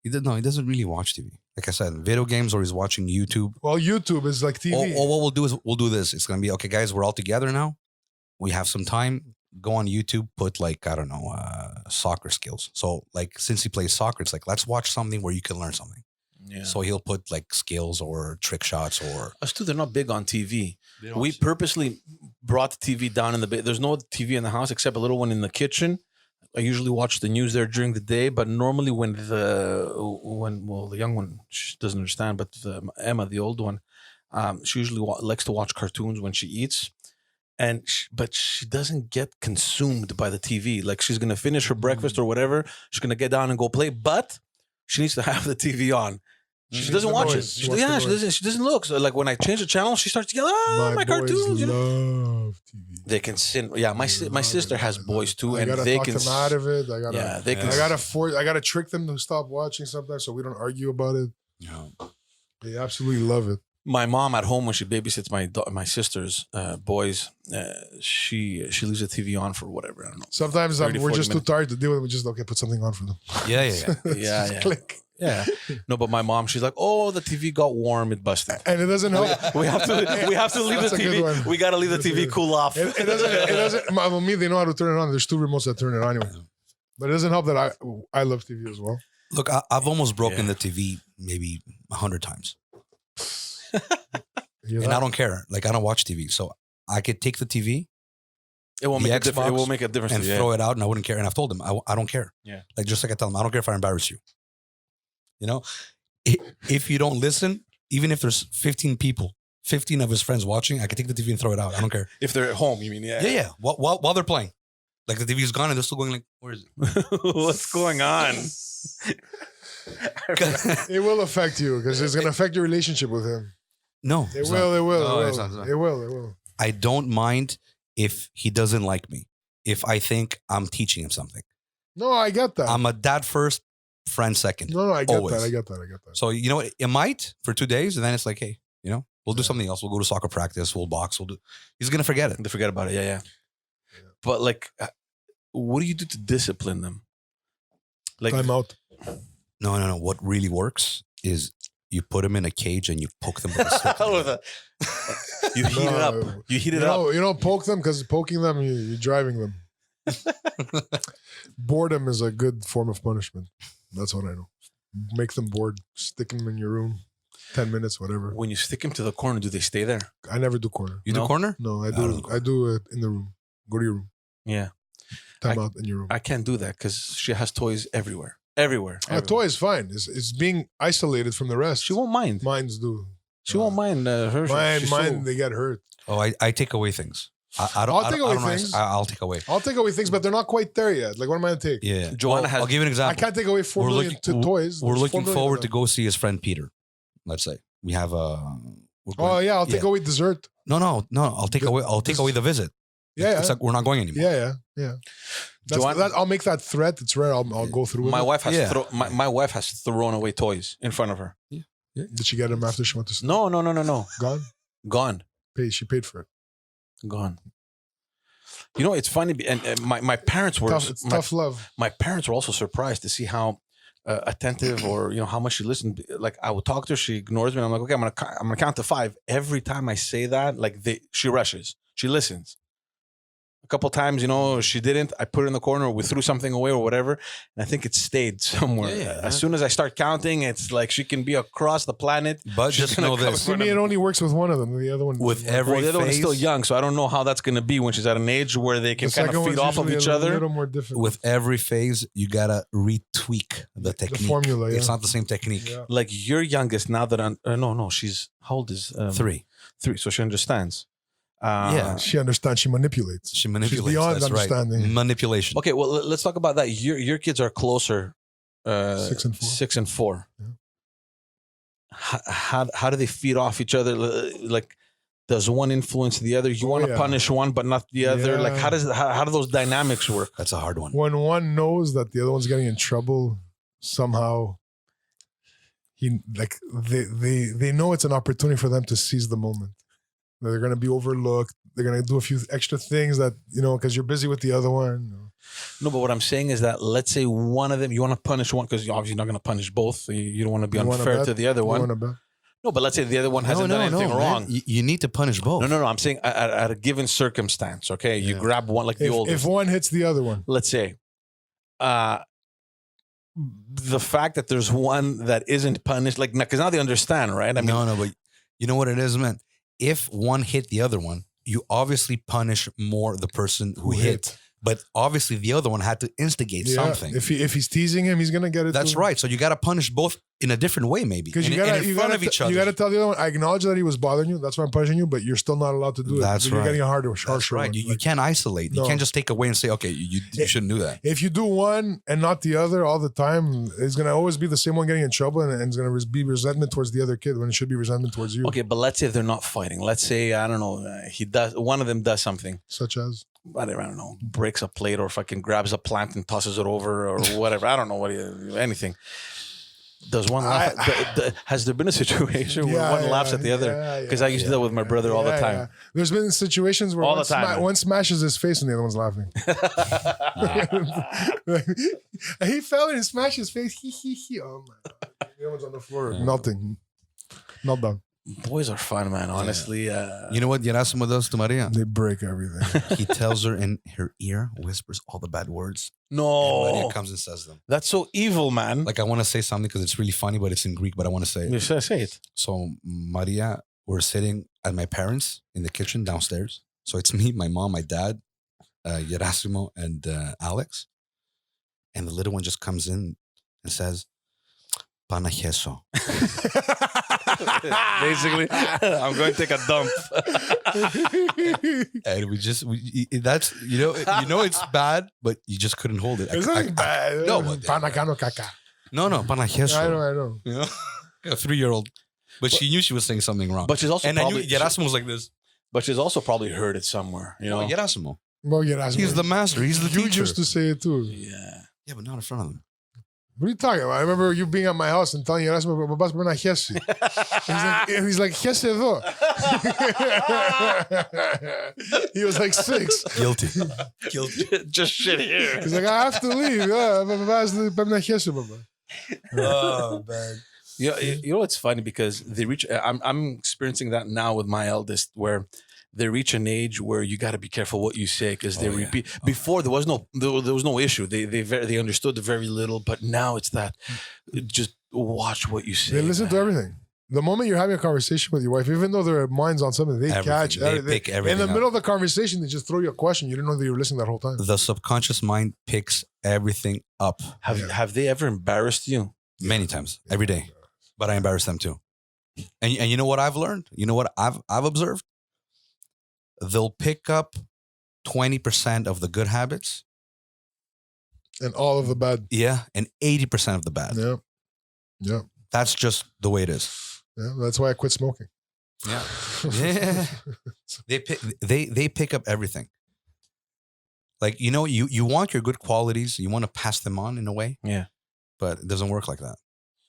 He doesn't really watch TV. Like I said, video games, or he's watching YouTube. Well, YouTube is like TV. Or what we'll do is we'll do this. It's gonna be okay, guys. We're all together now. We have some time. Go on YouTube. Put like I don't know, soccer skills. So like since he plays soccer, it's like let's watch something where you can learn something. Yeah. So he'll put like skills or trick shots or. Us too. They're not big on TV. We purposely brought the TV down in the bed. There's no TV in the house except a little one in the kitchen. I usually watch the news there during the day, but normally when the young one, she doesn't understand, but Emma, the old one, she usually likes to watch cartoons when she eats. but she doesn't get consumed by the TV. Like she's gonna finish her breakfast or whatever. She's gonna get down and go play, but she needs to have the TV on. She doesn't watch it. She doesn't look. So like when I change the channel, she starts yelling, my cartoons. You know? Love TV. They can sin. Yeah, my sister has boys too, and gotta they talk can them out of it. I gotta trick them to stop watching sometimes, so we don't argue about it. Yeah. They absolutely love it. My mom at home when she babysits my sister's boys, she leaves the TV on for whatever, I don't know. Sometimes 30, we're just 40 too tired to deal with it. We just put something on for them. Yeah. Yeah. Click. Yeah. No, but my mom, she's like, oh, the TV got warm, it busted. And it doesn't help. We have to leave the That's a good one. TV. We got to leave the TV cool off. It doesn't. Well, me, they know how to turn it on. There's two remotes that turn it on anyway. But it doesn't help that I love TV as well. Look, I've almost broken the TV maybe 100 times. And I don't care. Like I don't watch TV, so I could take the TV. It won't make a difference. It won't make a difference. And throw it out, and I wouldn't care. And I've told them I don't care. Yeah. Like just like I tell them, I don't care if I embarrass you. You know, if you don't listen, even if there's 15 people, 15 of his friends watching, I can take the TV and throw it out. I don't care. If they're at home, you mean? Yeah. Yeah. While they're playing, like the TV is gone and they're still going like, where is it? What's going on? It will affect you because it's going to affect your relationship with him. No. It will. I don't mind if he doesn't like me, if I think I'm teaching him something. No, I get that. I'm a dad first, friend second. No, I get Always. that. I get that. So, you know what? It might for 2 days, and then it's like, hey, you know, we'll do something else. We'll go to soccer practice. We'll box. He's going to forget it. They forget about it. Yeah. But like, what do you do to discipline them? Like, time out. No. What really works is you put them in a cage and you poke them with a stick. You heat it up. You heat it up. You don't poke them because poking them, you're driving them. Boredom is a good form of punishment. That's what I know. Make them bored. Stick them in your room. 10 minutes, whatever. When you stick them to the corner, do they stay there? I never do corner. You do corner? No, I do it in the room. Go to your room. Yeah. Time out in your room. I can't do that because she has toys everywhere. Everywhere. A toy is fine. It's being isolated from the rest. She won't mind. Mines do. She won't mind her. Mine, they get hurt. Oh, I take away things. I'll take away things. I'll take away. I'll take away things, but they're not quite there yet. Like, what am I going to take? Yeah. Joanna has. I'll give you an example. I can't take away 4 million toys. We're looking forward to go see his friend Peter. Let's say we have a. I'll take away dessert. No. I'll take away the visit. Yeah. It's like we're not going anymore. Yeah. I'll make that threat. It's rare. I'll go through with my it. wife has my wife has thrown away toys in front of her. Yeah. Did she get them after she went to sleep? No. Gone. She paid for it. Gone. You know, it's funny, and my parents were tough love. My parents were also surprised to see how attentive, or how much she listened. Like I would talk to her, she ignores me. And I'm like, okay, I'm gonna count to 5. Every time I say that, like she rushes, she listens. A couple times, she didn't. I put her in the corner. We threw something away or whatever, and I think it stayed somewhere. Yeah. As soon as I start counting, it's like she can be across the planet. But just know this: to me, it only works with one of them. The other one, with every the other one is still young, so I don't know how that's going to be when she's at an age where they can kind of feed off of each other. A little more difficult. With every phase, you gotta retweak the technique. The formula. Yeah. It's not the same technique. Yeah. Like your youngest, now that no, she's how old is 3, so she understands. She understands. She manipulates. She manipulates. She's beyond That's understanding. Right. Manipulation. Okay, well, let's talk about that. Your kids are closer. 6 and 4. 6 and 4. Yeah. How do they feed off each other? Like, does one influence the other? You want to punish one, but not the other. Yeah. Like, how do those dynamics work? That's a hard one. When one knows that the other one's getting in trouble, somehow they know it's an opportunity for them to seize the moment. They're going to be overlooked. They're going to do a few extra things that, because you're busy with the other one. No, but what I'm saying is that let's say one of them, you want to punish one because you're obviously not going to punish both. You don't want to be unfair to the other one. No, but let's say the other one hasn't done anything wrong. You need to punish both. No. I'm saying at a given circumstance, okay? You grab one like the oldest. If one hits the other one. Let's say. The fact that there's one that isn't punished, like, because now they understand, right? I mean, no, but you know what it is, man? If one hit the other one, you obviously punish more the person who hit But obviously, the other one had to instigate something. If he's teasing him, he's gonna get it. That's right. So you got to punish both in a different way, maybe. Because you and got in front of each other. You got to tell the other one, I acknowledge that he was bothering you. That's why I'm punishing you, but you're still not allowed to do it. That's right. You're getting a harsher. That's right. You can't isolate. No. You can't just take away and say, okay, you shouldn't do that. If you do one and not the other all the time, it's gonna always be the same one getting in trouble, and it's gonna be resentment towards the other kid when it should be resentment towards you. Okay, but let's say they're not fighting. Let's say, I don't know, one of them does something. Such as? I don't know, breaks a plate or fucking grabs a plant and tosses it over or whatever. I don't know anything. Does one laugh? Has there been a situation where one laughs at the other? Because I used to do that with my brother all the time. Yeah. There's been situations where one smashes his face and the other one's laughing. He fell and smashed his face. Oh my God. The other one's on the floor, melting. Meltdown. Boys are fun, man. Honestly, you know what Gerasimo does to Maria? They break everything. He tells her in her ear, whispers all the bad words. No, and Maria comes and says them. That's so evil, man. Like I want to say something because it's really funny, but it's in Greek. But I want to say it. You should say it. So Maria, we're sitting at my parents in the kitchen downstairs. So it's me, my mom, my dad, Gerasimo, and Alex. And the little one just comes in and says, "Panacheso." Basically, I'm going to take a dump. And that's you know it's bad, but you just couldn't hold it. It's not bad. No, Panacano caca. No, panacheso. I know. You know, a 3-year-old, but she knew she was saying something wrong. But she's also and probably, I knew Gerasimo was like this. But she's also probably heard it somewhere. You know, Gerasimo. Well, Gerasimo. He's the master. He's the You teacher. used to say it too. Yeah, but not in front of them. What are you talking about? I remember you being at my house and telling Gerasimo, "Babas pena jesi." He's like jesi do. He was like 6. Guilty. Just shit here. He's like, I have to leave. Babas pena jesi, baba. Oh man. You know what's funny because they reach. I'm experiencing that now with my eldest, where they reach an age where you got to be careful what you say because they repeat. Before there was no issue. They understood very little, but now it's that. Just watch what you say. They listen to everything. The moment you're having a conversation with your wife, even though their mind's on something, they catch everything. They pick everything in the middle of the conversation, they just throw you a question. You didn't know that you were listening that whole time. The subconscious mind picks everything up. Have they ever embarrassed you? Many times, every day. But I embarrass them too. And you know what I've learned? You know what I've observed? They'll pick up 20% of the good habits. And all of the bad. Yeah. And 80% of the bad. Yeah. Yeah. That's just the way it is. Yeah. That's why I quit smoking. Yeah. Yeah. They pick up everything. Like, you know, you want your good qualities. You want to pass them on in a way. Yeah. But it doesn't work like that.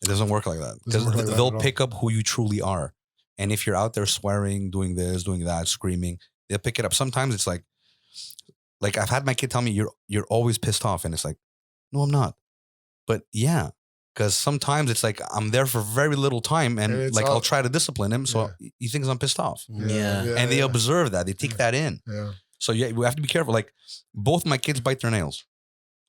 It doesn't work like that. Doesn't work like that They'll at pick up who you truly are. And if you're out there swearing, doing this, doing that, screaming, they'll pick it up. Sometimes it's like I've had my kid tell me, you're always pissed off. And it's like, no, I'm not. But yeah, because sometimes it's like I'm there for very little time and like I'll try to discipline him. So he thinks I'm pissed off. Yeah. And they observe that. They take that in. Yeah. So yeah, we have to be careful. Like both my kids bite their nails.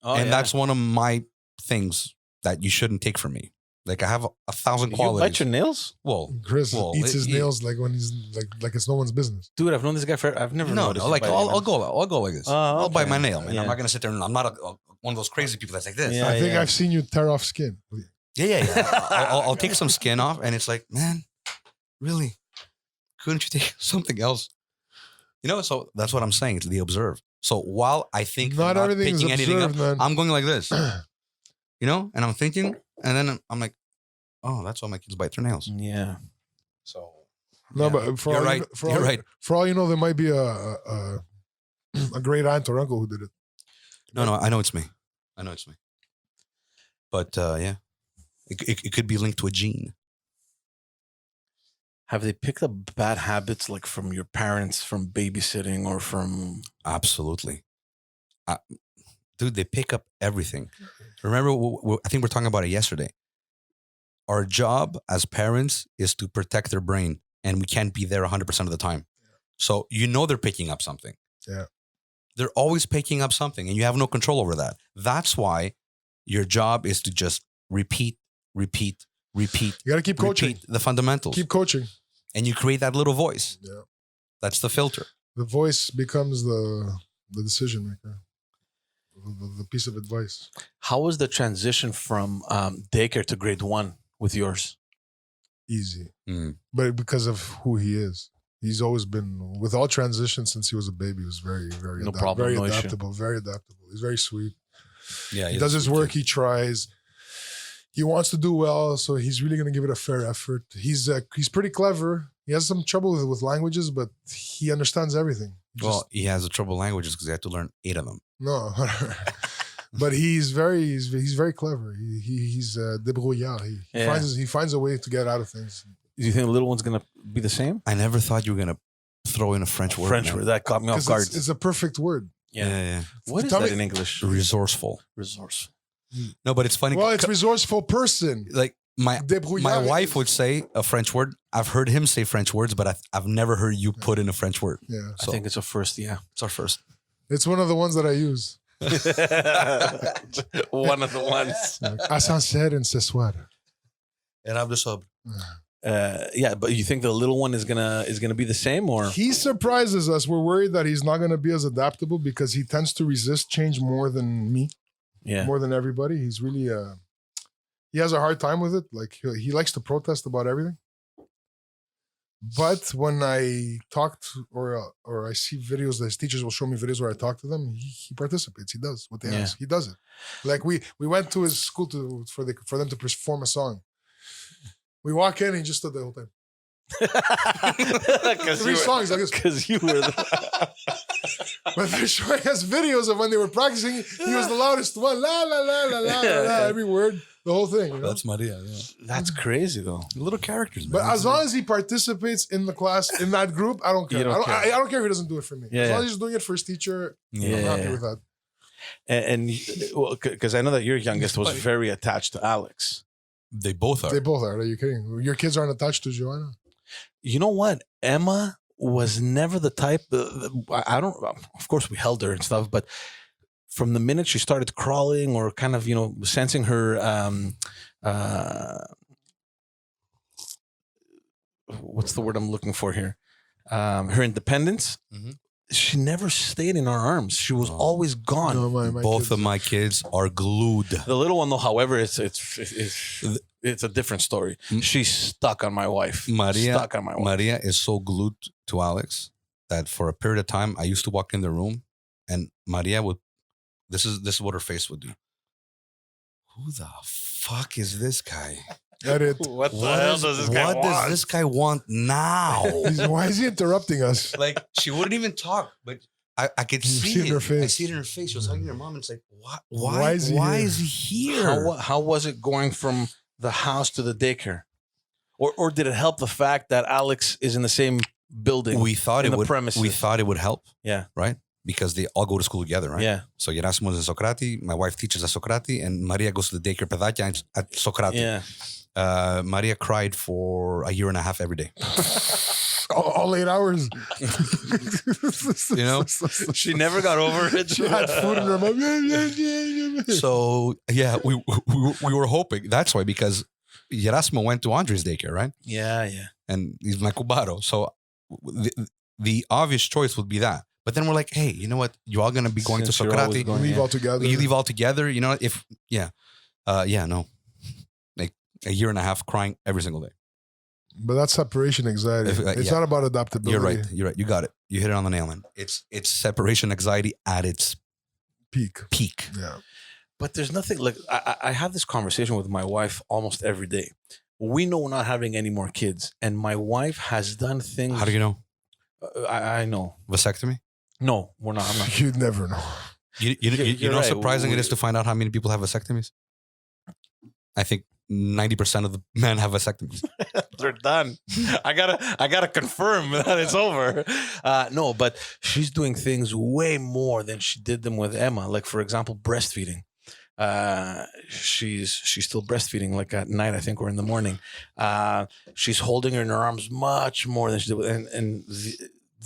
And that's one of my things that you shouldn't take from me. Like I have 1,000 qualities. You bite your nails? Well, Chris eats his nails like when he's like it's no one's business. Dude, I've known this guy for. I've never noticed. No, like I'll go like this. I'll bite my nail, man. Yeah. I'm not gonna sit there and I'm not one of those crazy people that's like this. Yeah, I think I've seen you tear off skin. Yeah. I'll take some skin off, and it's like, man, really? Couldn't you take something else? You know, so that's what I'm saying. It's the observe. So while I think not everything is observed, man. I'm going like this. You know, and I'm thinking, and then I'm like, oh, that's why my kids bite their nails. Yeah. So no, but for you're all right. You're right. For all you know, there might be a great aunt or uncle who did it. No, I know it's me. But yeah, it could be linked to a gene. Have they picked up bad habits like from your parents, from babysitting, or from? Absolutely. Dude, they pick up everything. Remember, I think we're talking about it yesterday. Our job as parents is to protect their brain, and we can't be there 100% of the time. So you know they're picking up something. Yeah. They're always picking up something, and you have no control over that. That's why your job is to just repeat. You got to keep coaching. The fundamentals. Keep coaching. And you create that little voice. Yeah. That's the filter. The voice becomes the decision maker. the piece of advice. How was the transition from daycare to grade 1 with yours? Easy. Mm. But because of who he is. He's always been, with all transitions since he was a baby, he was very, very, No problem, very no issue. adaptable, very adaptable. He's very sweet. Yeah, He does his work, he tries. He wants to do well, so he's really going to give it a fair effort. He's pretty clever. He has some trouble with languages, but he understands everything. Well, he has the trouble languages because he had to learn 8 of them. No, but he's very clever. He's débrouillard. He finds a way to get out of things. Do you think the little one's going to be the same? I never thought you were gonna throw in a French word. French man. word. That caught me off guard. It's a perfect word. Yeah. What is Tell that me- in English? Resourceful. Resourceful. No, but it's funny. Well, it's resourceful person. Like my Débrouillard. wife would say a French word. I've heard him say French words, but I've never heard you put in a French word. Yeah, I So think it's a first, yeah. it's our first. it's one of the ones that I use. One of the ones. Ascenseur and ce soir. Yeah, but you think the little one is gonna be the same, or He surprises us. We're worried that he's not going to be as adaptable because he tends to resist change more than me, yeah? more than everybody. He's really he has a hard time with it. Like he likes to protest about everything. But when I talk to, or I see videos, his teachers will show me videos where I talk to them. He participates. He does what they Yeah. ask. He does it. Like we went to his school for them to perform a song. We walk in and he just stood the whole time. Three songs like this. Because you were the But they're showing us videos of when they were practicing. He was the loudest one. La la la la la la, la every word, the whole thing. You know? That's Maria. Yeah. That's crazy though. Little characters, man. But as long as he participates in the class, in that group, I don't care. You don't I don't care if he doesn't do it for me. Yeah, As long yeah. as he's doing it for his teacher, Yeah. I'm happy with that. And because I know that your youngest was very attached to Alex. They both are. They both are. Are you kidding? Your kids aren't attached to Joanna? You know what? Emma was never the type. I don't. Of course, we held her and stuff, but from the minute she started crawling or kind of sensing her what's the word I'm looking for here? Her independence. Mhm. She never stayed in our arms. She was Oh. always gone. No, my Both kids. of my kids are glued. The little one, though, however, it's a different story. She's stuck on my wife. Maria, Stuck on my wife. Maria is so glued to Alex that for a period of time, I used to walk in the room and Maria would, this is what her face would do. Who the fuck is this guy? Edit. What the What hell is- does this guy what want? does this guy want now? Why is he interrupting us? Like she wouldn't even talk, but I could You see see it in her it. I face. see it in her face. She was hugging her mom, and it's like, what? Why is he here? is he here? How was it going from the house to the daycare? Or did it help the fact that Alex is in the same building? we thought in it the would. premises. We thought it would help. Yeah. Right. Because they all go to school together, right? Yeah. So Gerasimo's in Socrati. My wife teaches at Socrati, and Maria goes to the daycare Pedacia at Socrati. Yeah. Maria cried for a year and a half every day. All 8 hours. You know? She never got over it. She had food in her mouth. So yeah, we were hoping. That's why, because Gerasimo went to Andre's daycare, right? Yeah, yeah. And he's my cubaro. So the obvious choice would be that. But then we're like, hey, you know what? You're all going to be going Since to you're always Socrati. going- Leave all together. You leave all together. You know, no. Like a year and a half crying every single day. But that's separation anxiety. It's yeah. not about adaptability. You're right. You got it. You hit it on the nail, man. It's separation anxiety at its Peak. peak. Yeah. But there's nothing like I have this conversation with my wife almost every day. We know we're not having any more kids, and my wife has done things. How do you know? I know. Vasectomy? No, we're not. I'm not. You'd never know. You You're know how right. surprising it is to find out how many people have vasectomies? I think 90% of the men have vasectomies. They're done. I gotta confirm that it's over. No, but she's doing things way more than she did them with Emma. Like for example, breastfeeding. She's still breastfeeding like at night, I think, or in the morning. She's holding her in her arms much more than she did,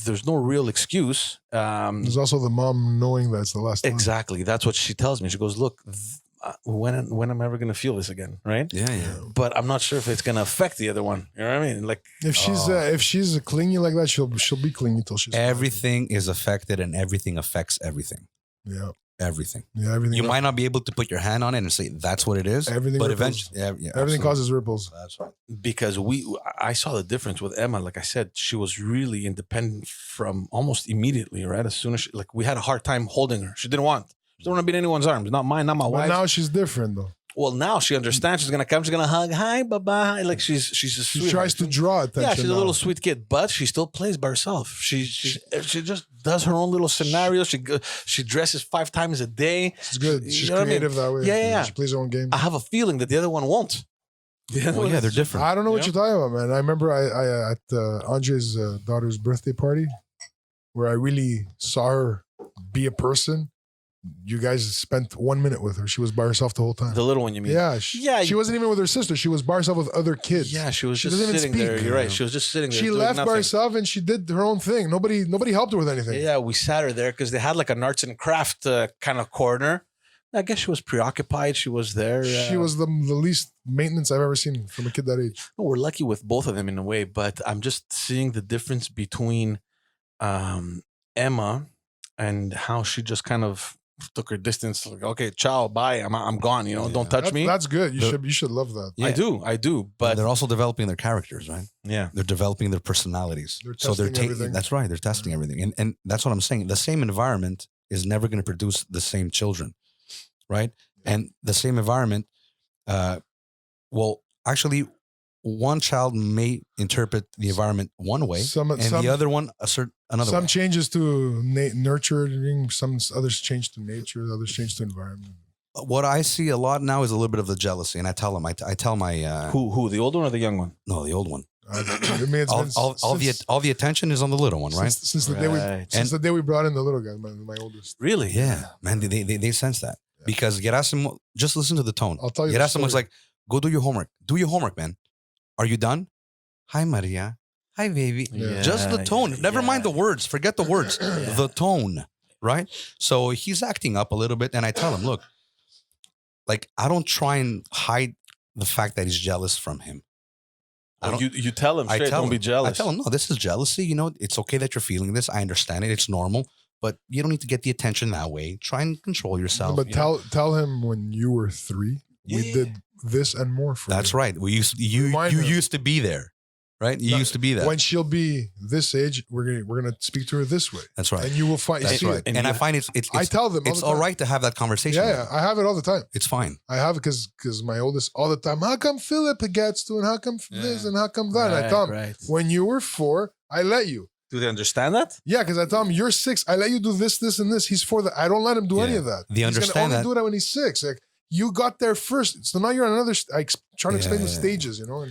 there's no real excuse. There's also the mom knowing that it's the last time. Exactly. That's what she tells me. She goes, look, when am I ever going to feel this again? Right. Yeah. But I'm not sure if it's going to affect the other one. You know what I mean? Like If she's clingy like that, she'll be clingy till she's Everything is affected and everything affects everything. Yeah. everything. Yeah, everything. You might not be able to put your hand on it and say that's what it is. Everything but ripples. eventually, Everything absolutely. causes ripples. That's right. Because I saw the difference with Emma. Like I said, she was really independent from almost immediately, right? As soon as like we had a hard time holding her. She didn't want. She didn't want to be in anyone's arms. Not mine, not my But wife's. now she's different though. Well, now she understands. She's gonna come. She's gonna hug. Hi, bye. Like she's a She sweetheart. tries to draw attention. Yeah, she's a now. little sweet kid, but she still plays by herself. She just does her own little scenario. She dresses 5 times a day. It's good. She's You know what I mean? creative that way. Yeah. She plays her own game. I have a feeling that the other one won't. Well, yeah, they're different. I don't know what Yeah. you're talking about, man. I remember I at Andre's daughter's birthday party where I really saw her be a person. You guys spent 1 minute with her. She was by herself the whole time. The little one, you mean? Yeah, Yeah, She wasn't even with her sister. She was by herself with other kids. Yeah, she was She just doesn't even sitting there. speak. You're right. She was just sitting there. She doing left nothing. by herself and she did her own thing. Nobody helped her with anything. Yeah, we sat her there because they had like an arts and craft kind of corner. I guess she was preoccupied. She was there. She was the least maintenance I've ever seen from a kid that age. We're lucky with both of them in a way, but I'm just seeing the difference between Emma and how she just kind of took her distance. Like, okay, ciao, bye. I'm gone. You know, don't touch me. That's good. You should love that. Yeah. I do. But But they're also developing their characters, right? yeah, They're developing their personalities. They're so they're testing taking. everything. That's right. They're testing everything, and that's what I'm saying. The same environment is never going to produce the same children, right? And the same environment, well, actually, one child may interpret the environment one way, Some the other one another some way. changes to nurturing, some others change to nature, others change to environment. What I see a lot now is a little bit of the jealousy, and I tell them, I tell my who the old one or the young one? no, the old one. I mean, it's been All the attention is on the little one, right? since the day we brought in the little guy, my oldest. Really? Yeah, man, they sense that because Gerasim, just listen to the tone. I'll tell you the Gerasim was story. like, "Go do your homework. Do your homework, man. Are you done? Hi, Maria. Hi, baby. Yeah. Just the tone. Never mind the words. Forget the words. The tone, right? So he's acting up a little bit, and I tell him, look, like I don't try and hide the fact that he's jealous from him. You tell him straight. Don't be jealous. I tell him, no, this is jealousy. You know, it's okay that you're feeling this. I understand it. It's normal, but you don't need to get the attention that way. Try and control yourself. But you know? tell him when you were 3, we Yeah. did this and more for That's you. right. We used you Remind you her. used to be there, right? You No, used to be there. When she'll be this age, we're gonna speak to her this way, That's right. and you will find. That's see right. it. And I find it's I tell them. it's all right to have that conversation. Yeah, I have it all the time. It's fine. I have it because my oldest all the time. How come Philip gets to, and how come this, and how come that? And I tell him Right. when you were 4, I let you. Do they understand that? Yeah, because I tell him you're 6. I let you do this, this, and this. He's 4. That I don't let him do any Yeah. of that. They He's understand gonna only that. do that when he's 6. Like you got there first, so now you're on another. Trying to explain the Yeah. stages, you know.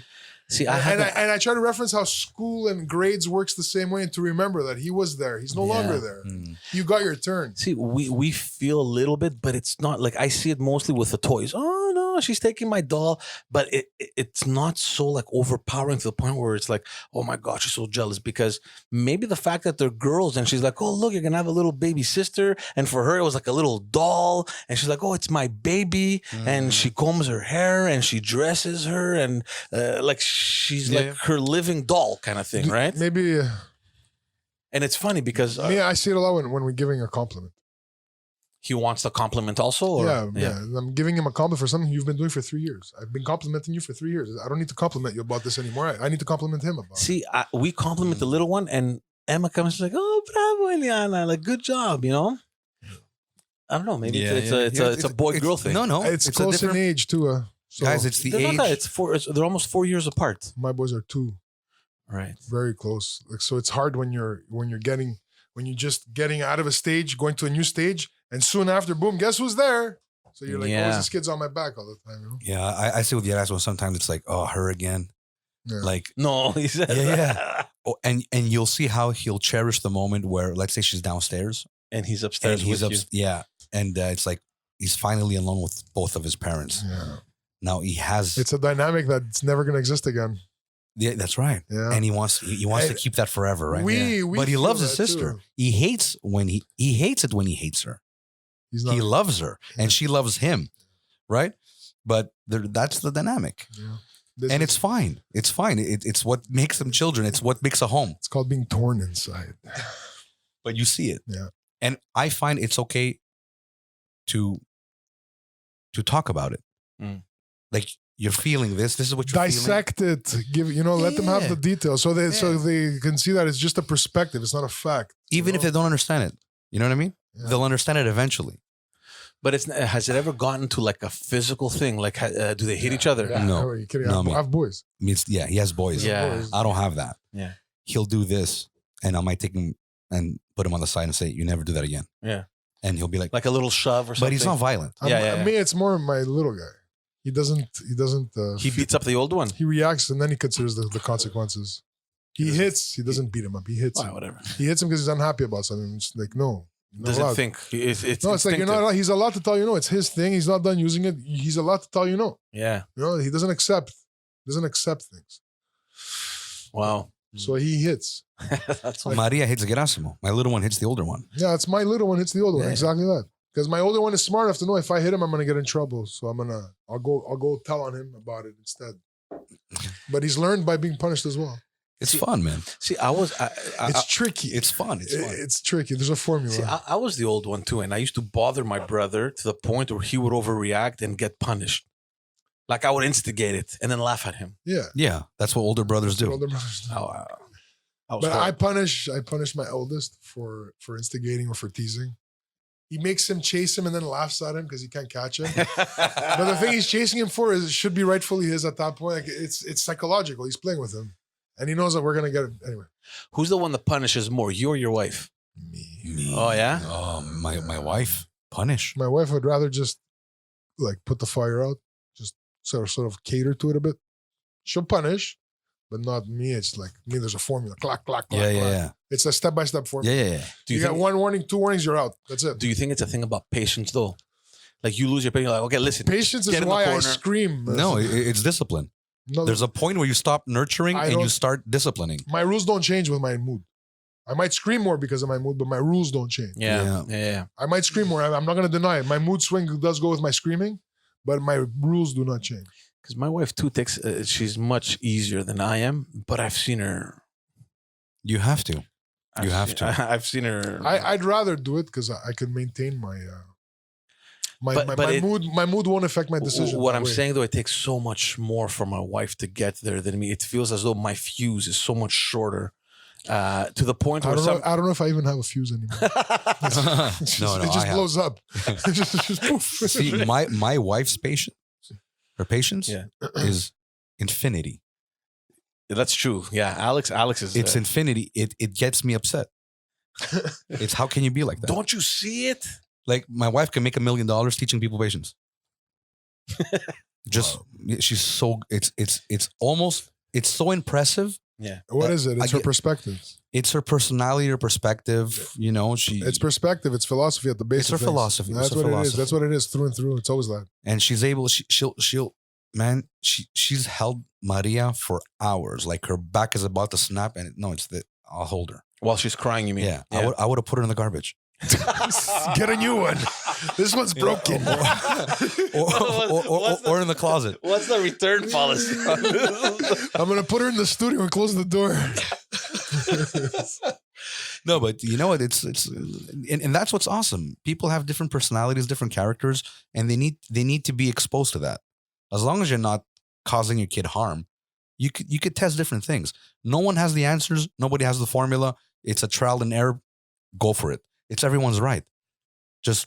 See, I had And I try to reference how school and grades works the same way, and to remember that he was there. He's no longer there. Mm. You got your turn. See, we feel a little bit, but it's not like I see it mostly with the toys. Oh no, she's taking my doll, but it's not so like overpowering to the point where it's like, oh my god, she's so jealous because maybe the fact that they're girls and she's like, oh look, you're gonna have a little baby sister, and for her it was like a little doll, and she's like, oh, it's my baby, and she combs her hair and she dresses her and like she's Yeah. like her living doll kind of thing, right? Maybe And it's funny because I see it a lot when we're giving a compliment. he wants the compliment also. Or? Yeah. I'm giving him a compliment for something you've been doing for 3 years. I've been complimenting you for 3 years. I don't need to compliment you about this anymore. I need to compliment him about it. See, we compliment the little one, and Emma comes she's like, "Oh, bravo, Eliana! Like, good job!" You know. I don't know. Maybe it's a boy girl thing. No, It's a close in different- age too. So Guys, it's the They're not age. that. It's they're almost 4 years apart. my boys are 2, Right. very close. Like so, it's hard when you're just getting out of a stage, going to a new stage, and soon after, boom, guess who's there? So you're like, Yeah. oh, this kid's on my back all the time. You know? Yeah, I see with Yerasmo sometimes it's like, oh, her again. Yeah. Like, No, he said. Yeah. oh, and you'll see how he'll cherish the moment where, let's say, she's downstairs And he's upstairs and he's with up. you. Yeah, and it's like he's finally alone with both of his parents. Yeah. Now he has. It's a dynamic that's never going to exist again. Yeah, that's right. Yeah. And he wants to And keep that forever, right? we But he feel loves his that sister. too. He hates it when he hates her. He's not. He loves her, Yeah. and she loves him, right? But that's the dynamic, Yeah. This and is- it's fine. It's fine. It's what makes them children. It's what makes a home. it's called being torn inside. But you see it, Yeah. And I find it's okay to talk about it. Mm. Like you're feeling this. This is what you're Dissect it. Give let them have the details so they can see that it's just a perspective. It's not a fact. Even if they don't understand it. You know what I mean? Yeah. They'll understand it eventually. But has it ever gotten to like a physical thing? Like, do they hit each other? Yeah. No. How are you kidding? No, I have boys. He has boys. Yeah. I don't have that. Yeah. He'll do this, and I might take him and put him on the side and say, "You never do that again." Yeah. And he'll be like, Like a little shove or something. but he's not violent. Yeah. Me, it's more my little guy. He doesn't. He beats up the old one. He reacts and then he considers the consequences. He hits. He doesn't beat him up. He hits him. Whatever. He hits him because he's unhappy about something. It's like no. You're not Doesn't allowed. think. It's No, it's like you're not allowed. He's allowed to tell you no. It's his thing. He's not done using it. He's allowed to tell you no. Yeah. You know, he doesn't accept things. Wow. So he hits. That's Maria hits Gerasimo. My little one hits the older one. Yeah, it's my little one hits the older one. Yeah. Exactly that. Because my older one is smart enough to know if I hit him, I'm gonna get in trouble. So I'll go tell on him about it instead. But he's learned by being punished as well. It's fun, man. See, It's tricky. It's fun. It's fun. It's tricky. There's a formula. See, I was the old one too, and I used to bother my brother to the point where he would overreact and get punished. Like I would instigate it and then laugh at him. Yeah. Yeah, that's what older brothers do. Older brothers do. But I punish my eldest for instigating or for teasing. He makes him chase him and then laughs at him because he can't catch him. But the thing he's chasing him for should be rightfully his at that point. Like it's psychological. He's playing with him. And he knows that we're gonna get it anyway. Who's the one that punishes more, you or your wife? Me. Oh yeah. Oh, my wife punish. My wife would rather just like put the fire out, just sort of cater to it a bit. She'll punish, but not me. It's like me. There's a formula. Clack, clack, clack. Yeah. clack. It's a step-by-step formula. Yeah. Do You got one warning, 2 warnings, you're out. That's it. Do you think it's a thing about patience though? Like you lose your patience, you're like, okay, listen. Patience get is in the why I corner. scream. No, it's discipline. No, There's a point where you stop nurturing I and you don't- start disciplining. my rules don't change with my mood. I might scream more because of my mood, but my rules don't change. Yeah. I might scream more. I'm not going to deny it. My mood swing does go with my screaming, but my rules do not change. Because my wife too takes. She's much easier than I am, but I've seen her. You have to. I've seen her. I'd rather do it because I can maintain my But mood. My mood won't affect my decision. What that I'm way. saying though, it takes so much more for my wife to get there than me. It feels as though my fuse is so much shorter, to the point I where don't know if I even have a fuse anymore. It just I have. blows up. It just poof. See, my wife's patience, her patience Yeah. is infinity. That's true. Yeah, Alex is. It's infinity. It gets me upset. It's how can you be like that? Don't you see it? Like my wife can make $1 million teaching people patience. Just she's so it's almost it's so impressive. Yeah. What is it? It's her perspective. It's her personality, her perspective. You know, It's perspective. It's philosophy at the base. It's her of things. philosophy. That's It's her what it is. philosophy. That's what it is through and through. It's always that. and she's able. She'll man. She's held Maria for hours. Like her back is about to snap, and it's that I'll hold her. While she's crying, you mean? Yeah, I would have put her in the garbage. Get a new one. This one's broken. or in the closet. What's the return policy? I'm gonna put her in the studio and close the door. No, but you know what? It's and that's what's awesome. People have different personalities, different characters, and they need to be exposed to that. As long as you're not causing your kid harm, you could test different things. No one has the answers. Nobody has the formula. It's a trial and error. Go for it. It's everyone's right. Just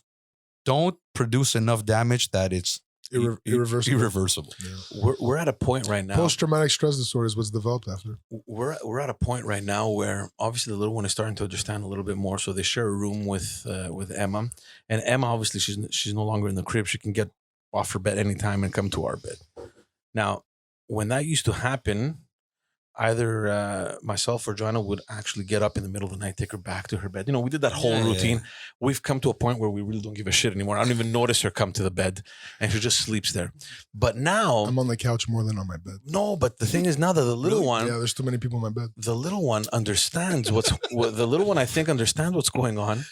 don't produce enough damage that it's Irreversible. Yeah. We're at a point right now. Post-traumatic stress disorder is what's developed after. We're at a point right now where obviously the little one is starting to understand a little bit more. So they share a room with Emma, and Emma obviously she's no longer in the crib. She can get off her bed anytime and come to our bed. Now, when that used to happen, either myself or Joanna would actually get up in the middle of the night, take her back to her bed. You know, we did that whole routine. We've come to a point where we really don't give a shit anymore. I don't even notice her come to the bed, and she just sleeps there. But now, I'm on the couch more than on my bed. no. But the thing is, now that the little one, Yeah, there's too many people in my bed. the little one understands the little one I think understands what's going on,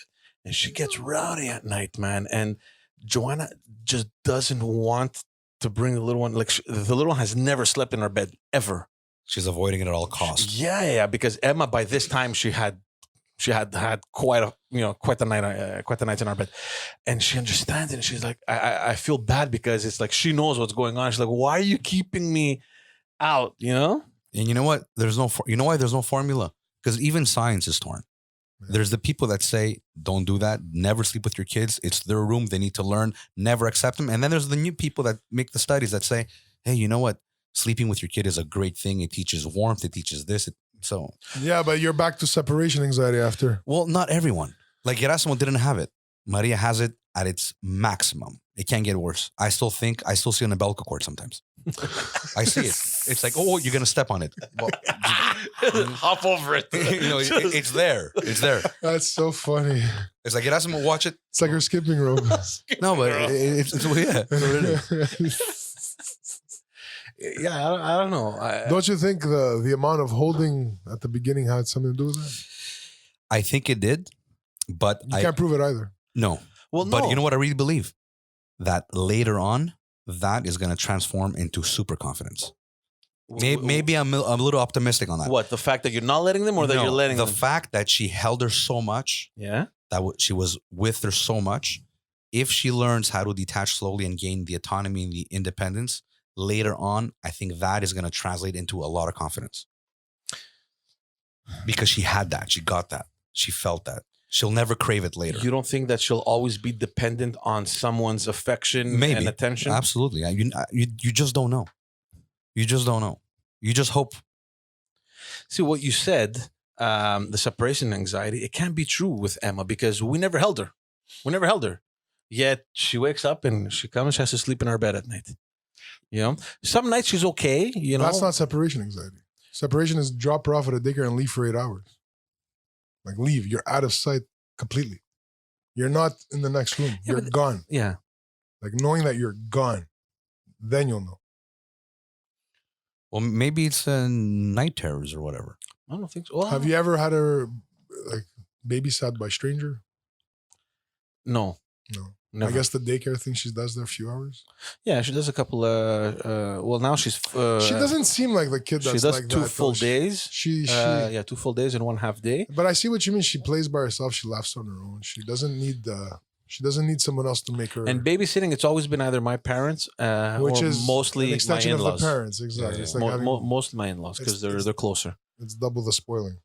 and she gets rowdy at night, man. And Joanna just doesn't want to bring the little one. Like the little one has never slept in our bed ever. she's avoiding it at all costs. Yeah, because Emma by this time she had She had quite the night in our bed, and she understands it. And she's like, I feel bad because it's like she knows what's going on. She's like, why are you keeping me out? And you know what? You know why there's no formula? Because even science is torn. Yeah. There's the people that say, don't do that. Never sleep with your kids. It's their room. They need to learn. Never accept them. And then there's the new people that make the studies that say, hey, you know what? Sleeping with your kid is a great thing. It teaches warmth. It teaches this. So yeah, but you're back to separation anxiety after. Well, not everyone. Like Gerasimo didn't have it. Maria has it at its maximum. It can't get worse. I still see it on the Belka court sometimes. I see it. It's like, oh, you're gonna step on it. Well, hop over it. It's there. It's there. That's so funny. It's like Gerasimo, watch it. It's like her skipping rope. No, but it's yeah. Yeah, I don't know. Don't you think the amount of holding at the beginning had something to do with that? I think it did, but you can't prove it either. No. Well, no. But you know what I really believe? That later on, that is going to transform into super confidence. Maybe I'm a little optimistic on that. What? The fact that you're not letting them, or that you're letting them? The fact that she held her so much. Yeah. That she was with her so much. If she learns how to detach slowly and gain the autonomy and the independence, later on, I think that is going to translate into a lot of confidence. Because she had that. She got that. She felt that. She'll never crave it later. You don't think that she'll always be dependent on someone's affection and attention? Absolutely. You just don't know. You just don't know. You just hope. See, what you said, the separation anxiety, it can't be true with Emma because we never held her. Yet she wakes up and she has to sleep in our bed at night. Some nights she's okay. That's not separation anxiety. Separation is drop her off at a daycare and leave for 8 hours. Like leave, you're out of sight completely. You're not in the next room. You're gone. Yeah. Like knowing that you're gone, then you'll know. Well, maybe it's night terrors or whatever. I don't think so. Well, have you ever had her babysat by stranger? No. Never. I guess the daycare thing she does there a few hours. Yeah, she does a couple. Well, now she's. She doesn't seem like the kid that's she does like two that, full days. She 2 full days and 1/2 day. But I see what you mean. She plays by herself. She laughs on her own. She doesn't need someone else to make her. And babysitting, it's always been either my parents, which or is mostly an extension my in-laws. of the parents. Exactly. Yeah. It's like most of my in-laws because they're closer. It's double the spoiling.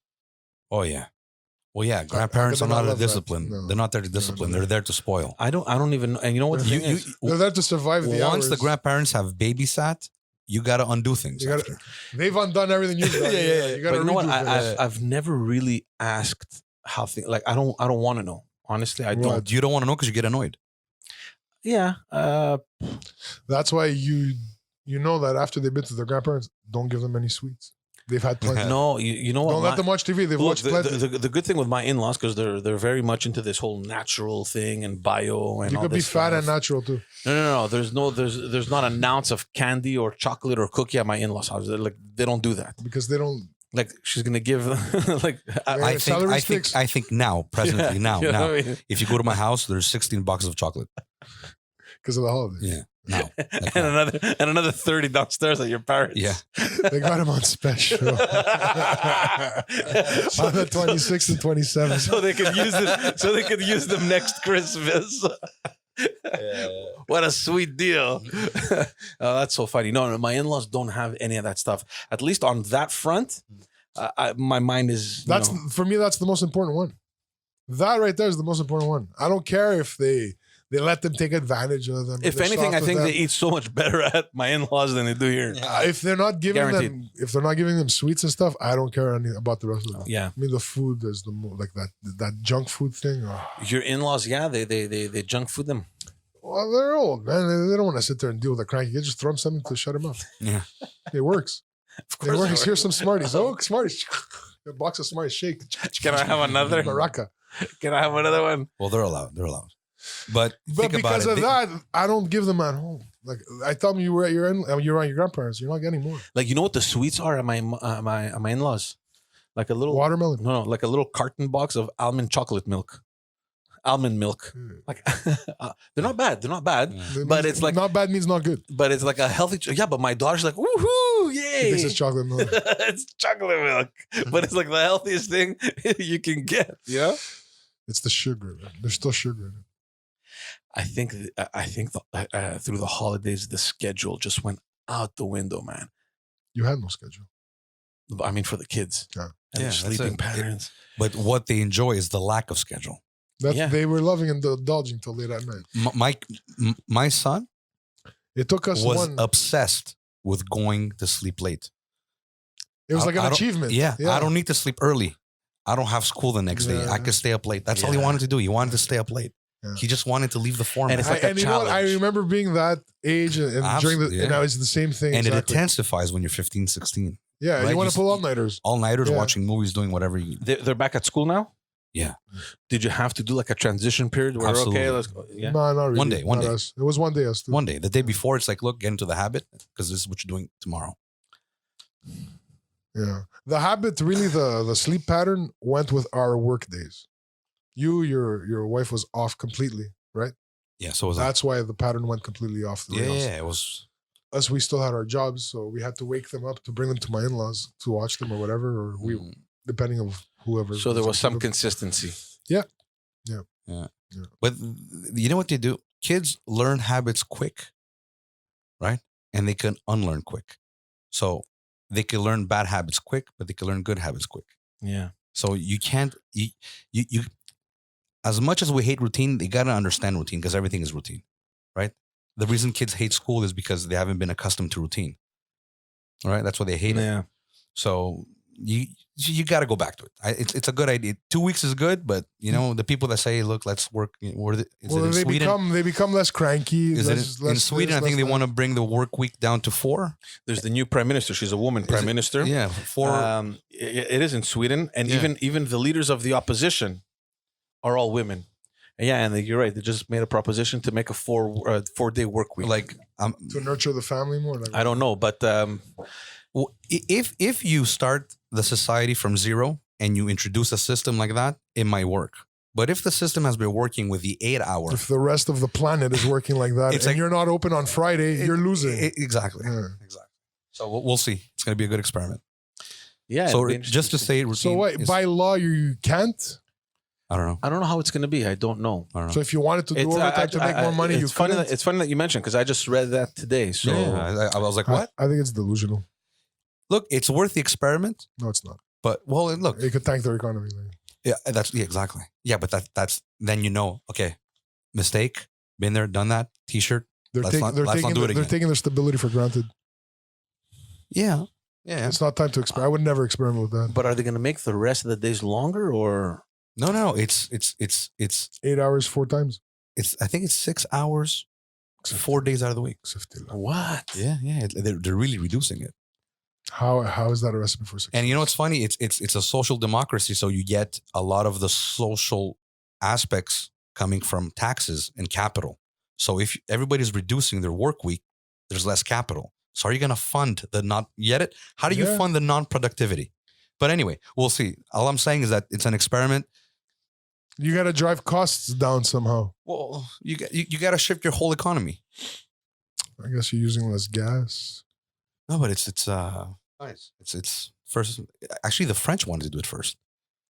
Oh yeah. Well, yeah, grandparents are not a discipline. No. They're not there to discipline. No. They're there to spoil. I don't even. And you know what the thing is? They're there to survive the hours. Once the grandparents have babysat, you got to undo things. They've undone everything you've done. Yeah. You but you know what? I've never really asked how things. Like I don't want to know. Honestly, I don't. You don't want to know because you get annoyed. Yeah. That's why you know that after they've been to their grandparents, don't give them any sweets. They've had plenty. No, you know what? Don't let them watch TV. They've watched plenty. The good thing with my in-laws, because they're very much into this whole natural thing and bio and you all could be this fat stuff. and natural too. No. There's not an ounce of candy or chocolate or cookie at my in-laws' house. They don't do that because they don't. Like she's gonna give like I think now presently now what I mean? if you go to my house, there's 16 boxes of chocolate because of the holidays. Yeah. No. and another 30 downstairs at your parents. Yeah. They got him on special. On the 26th and 27th. So they could use them next Christmas. What a sweet deal. Oh, that's so funny. No, my in-laws don't have any of that stuff. At least on that front, my mind is for me, that's the most important one. That right there is the most important one. I don't care if they let them take advantage of them. If anything, I think they eat so much better at my in-laws than they do here. If they're not giving them sweets and stuff, I don't care about the rest of them. Yeah, I mean the food is the more like that junk food thing. Oh. Your in-laws, yeah, they junk food them. Well, they're old, man. They don't want to sit there and deal with a cranky kid. Just throw them something to shut him up. Yeah, it works. Of course, it works. Here's some Smarties. Oh, Smarties! A box of Smarties. Shake. Can I have another? Maraca. Can I have another one? Well, they're allowed. But because of that, I don't give them at home. Like I tell them, you were at you're around your grandparents. You're not getting more. Like you know what the sweets are at my in-laws? Like a little watermelon. No, like a little carton box of almond milk. Like they're not bad. Yeah. But it's like not bad means not good. But it's like a healthy. Yeah, but my daughter's like, woohoo, yay! Hey, thinks it's chocolate milk. it's chocolate milk, but it's like the healthiest thing you can get. Yeah. It's the sugar. There's still sugar in it. I think through the holidays, the schedule just went out the window, man. You had no schedule. I mean, for the kids. Yeah. And their that's sleeping it. patterns. But what they enjoy is the lack of schedule. They were loving and indulging till late at night. My son It took us was obsessed with going to sleep late. It was like I an don't- achievement. Yeah, I don't need to sleep early. I don't have school the next day. I Yeah. can stay up late. That's all he Yeah. wanted to do. He wanted to stay up late. Yeah. He just wanted to leave the format. And it's like a and you know what? I challenge. remember being that age and during the, Absolutely, yeah. and now it's the same thing. And it exactly. intensifies when you're 15, 16. Yeah, right? you want You to pull all-nighters. All-nighters, Yeah. watching movies, doing whatever you... They're back at school now? Yeah. Did you have to do like a transition period where, Absolutely. okay, let's go? Yeah. No, not really. One day, one Not day. us. It was one day us too. One day. The day before, it's like, look, get into the habit because this is what you're doing tomorrow. Yeah. The habit, really, the sleep pattern went with our work days. Your wife was off completely, right? Yeah, so was I. That's why the pattern went completely off the rails. Yeah, it was... Us, we still had our jobs, so we had to wake them up to bring them to my in-laws to watch them or whatever, or we, depending on whoever. So there was some capable. consistency. But you know what they do? Kids learn habits quick, right? And they can unlearn quick. So they can learn bad habits quick, but they can learn good habits quick. Yeah. So you can't, you as much as we hate routine, they got to understand routine because everything is routine, right? The reason kids hate school is because they haven't been accustomed to routine, all right? That's why they hate it. Yeah. So you got to go back to it. It's a good idea. 2 weeks is good, but you know the people that say, "Look, let's work." Is it in Sweden? They become less cranky. Is it in Sweden? I think they want to bring the work week down to 4. There's the new prime minister. She's a woman prime minister. Yeah, 4. It is in Sweden, and Yeah. even the leaders of the opposition are all women. And yeah, and you're right. They just made a proposition to make a 4-day work week. like to nurture the family more. Like, I don't know, but well, if you start the society from zero and you introduce a system like that, it might work. But if the system has been working with the 8-hour, if the rest of the planet is working like that, It's and like- you're not open on Friday, you're losing. exactly, Yeah. exactly. So we'll see. It's going to be a good experiment. yeah. So it'd be just to interesting say, routine So what? is- By law, you can't. I don't know. I don't know how it's going to be. I don't know. I don't know. So if you wanted to do It's, overtime to make more money, you it's funny. couldn't. It's funny that you mentioned because I just read that today. So yeah, I was like, what? I think it's delusional. Look, it's worth the experiment. No, it's not. But well, look, It could tank their economy. Like. yeah, exactly. Yeah, but that's then you know, okay, mistake, been there, done that. T-shirt. They're Let's not do it they're again. taking their stability for granted. Yeah, yeah. It's not time to experiment. I would never experiment with that. but are they going to make the rest of the days longer or? No. It's 8 hours, 4 times. I think it's 6 hours, 4 days out of the week. What? Yeah. They're really reducing it. How is that a recipe for success? And you know what's funny? It's a social democracy, so you get a lot of the social aspects coming from taxes and capital. So if everybody's reducing their work week, there's less capital. So are you going to fund the not? You get it? How do you Yeah. fund the non-productivity? But anyway, we'll see. All I'm saying is that it's an experiment. You got to drive costs down somehow. Well, you got to shift your whole economy. I guess you're using less gas. No, but it's first. Actually, the French wanted to do it first.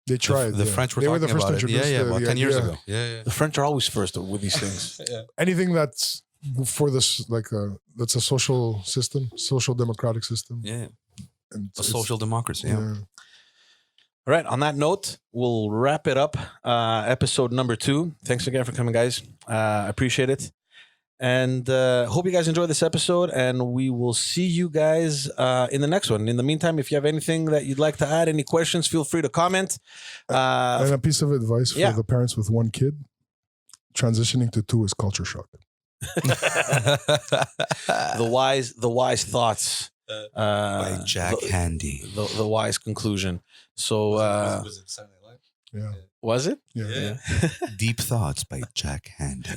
They tried. The yeah. French were They talking were the first to about it. introduce Yeah, about 10 years idea. ago. Yeah. The French are always first with these things. Anything that's for this, that's a social system, social democratic system. Yeah. And A it's- social democracy. Yeah. All right. On that note, we'll wrap it up. Episode number 2. Thanks again for coming, guys. I appreciate it. And hope you guys enjoy this episode. And we will see you guys in the next one. In the meantime, if you have anything that you'd like to add, any questions, feel free to comment. And a piece of advice for yeah. the parents with 1 kid: transitioning to 2 is culture shock. The wise thoughts. By Jack Handy. The wise conclusion. So Yeah. was it? Yeah. Deep Thoughts by Jack Handy.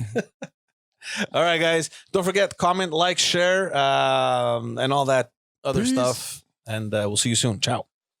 All right, guys. Don't forget, comment, like, share, and all that other Peace. stuff. And we'll see you soon. Ciao.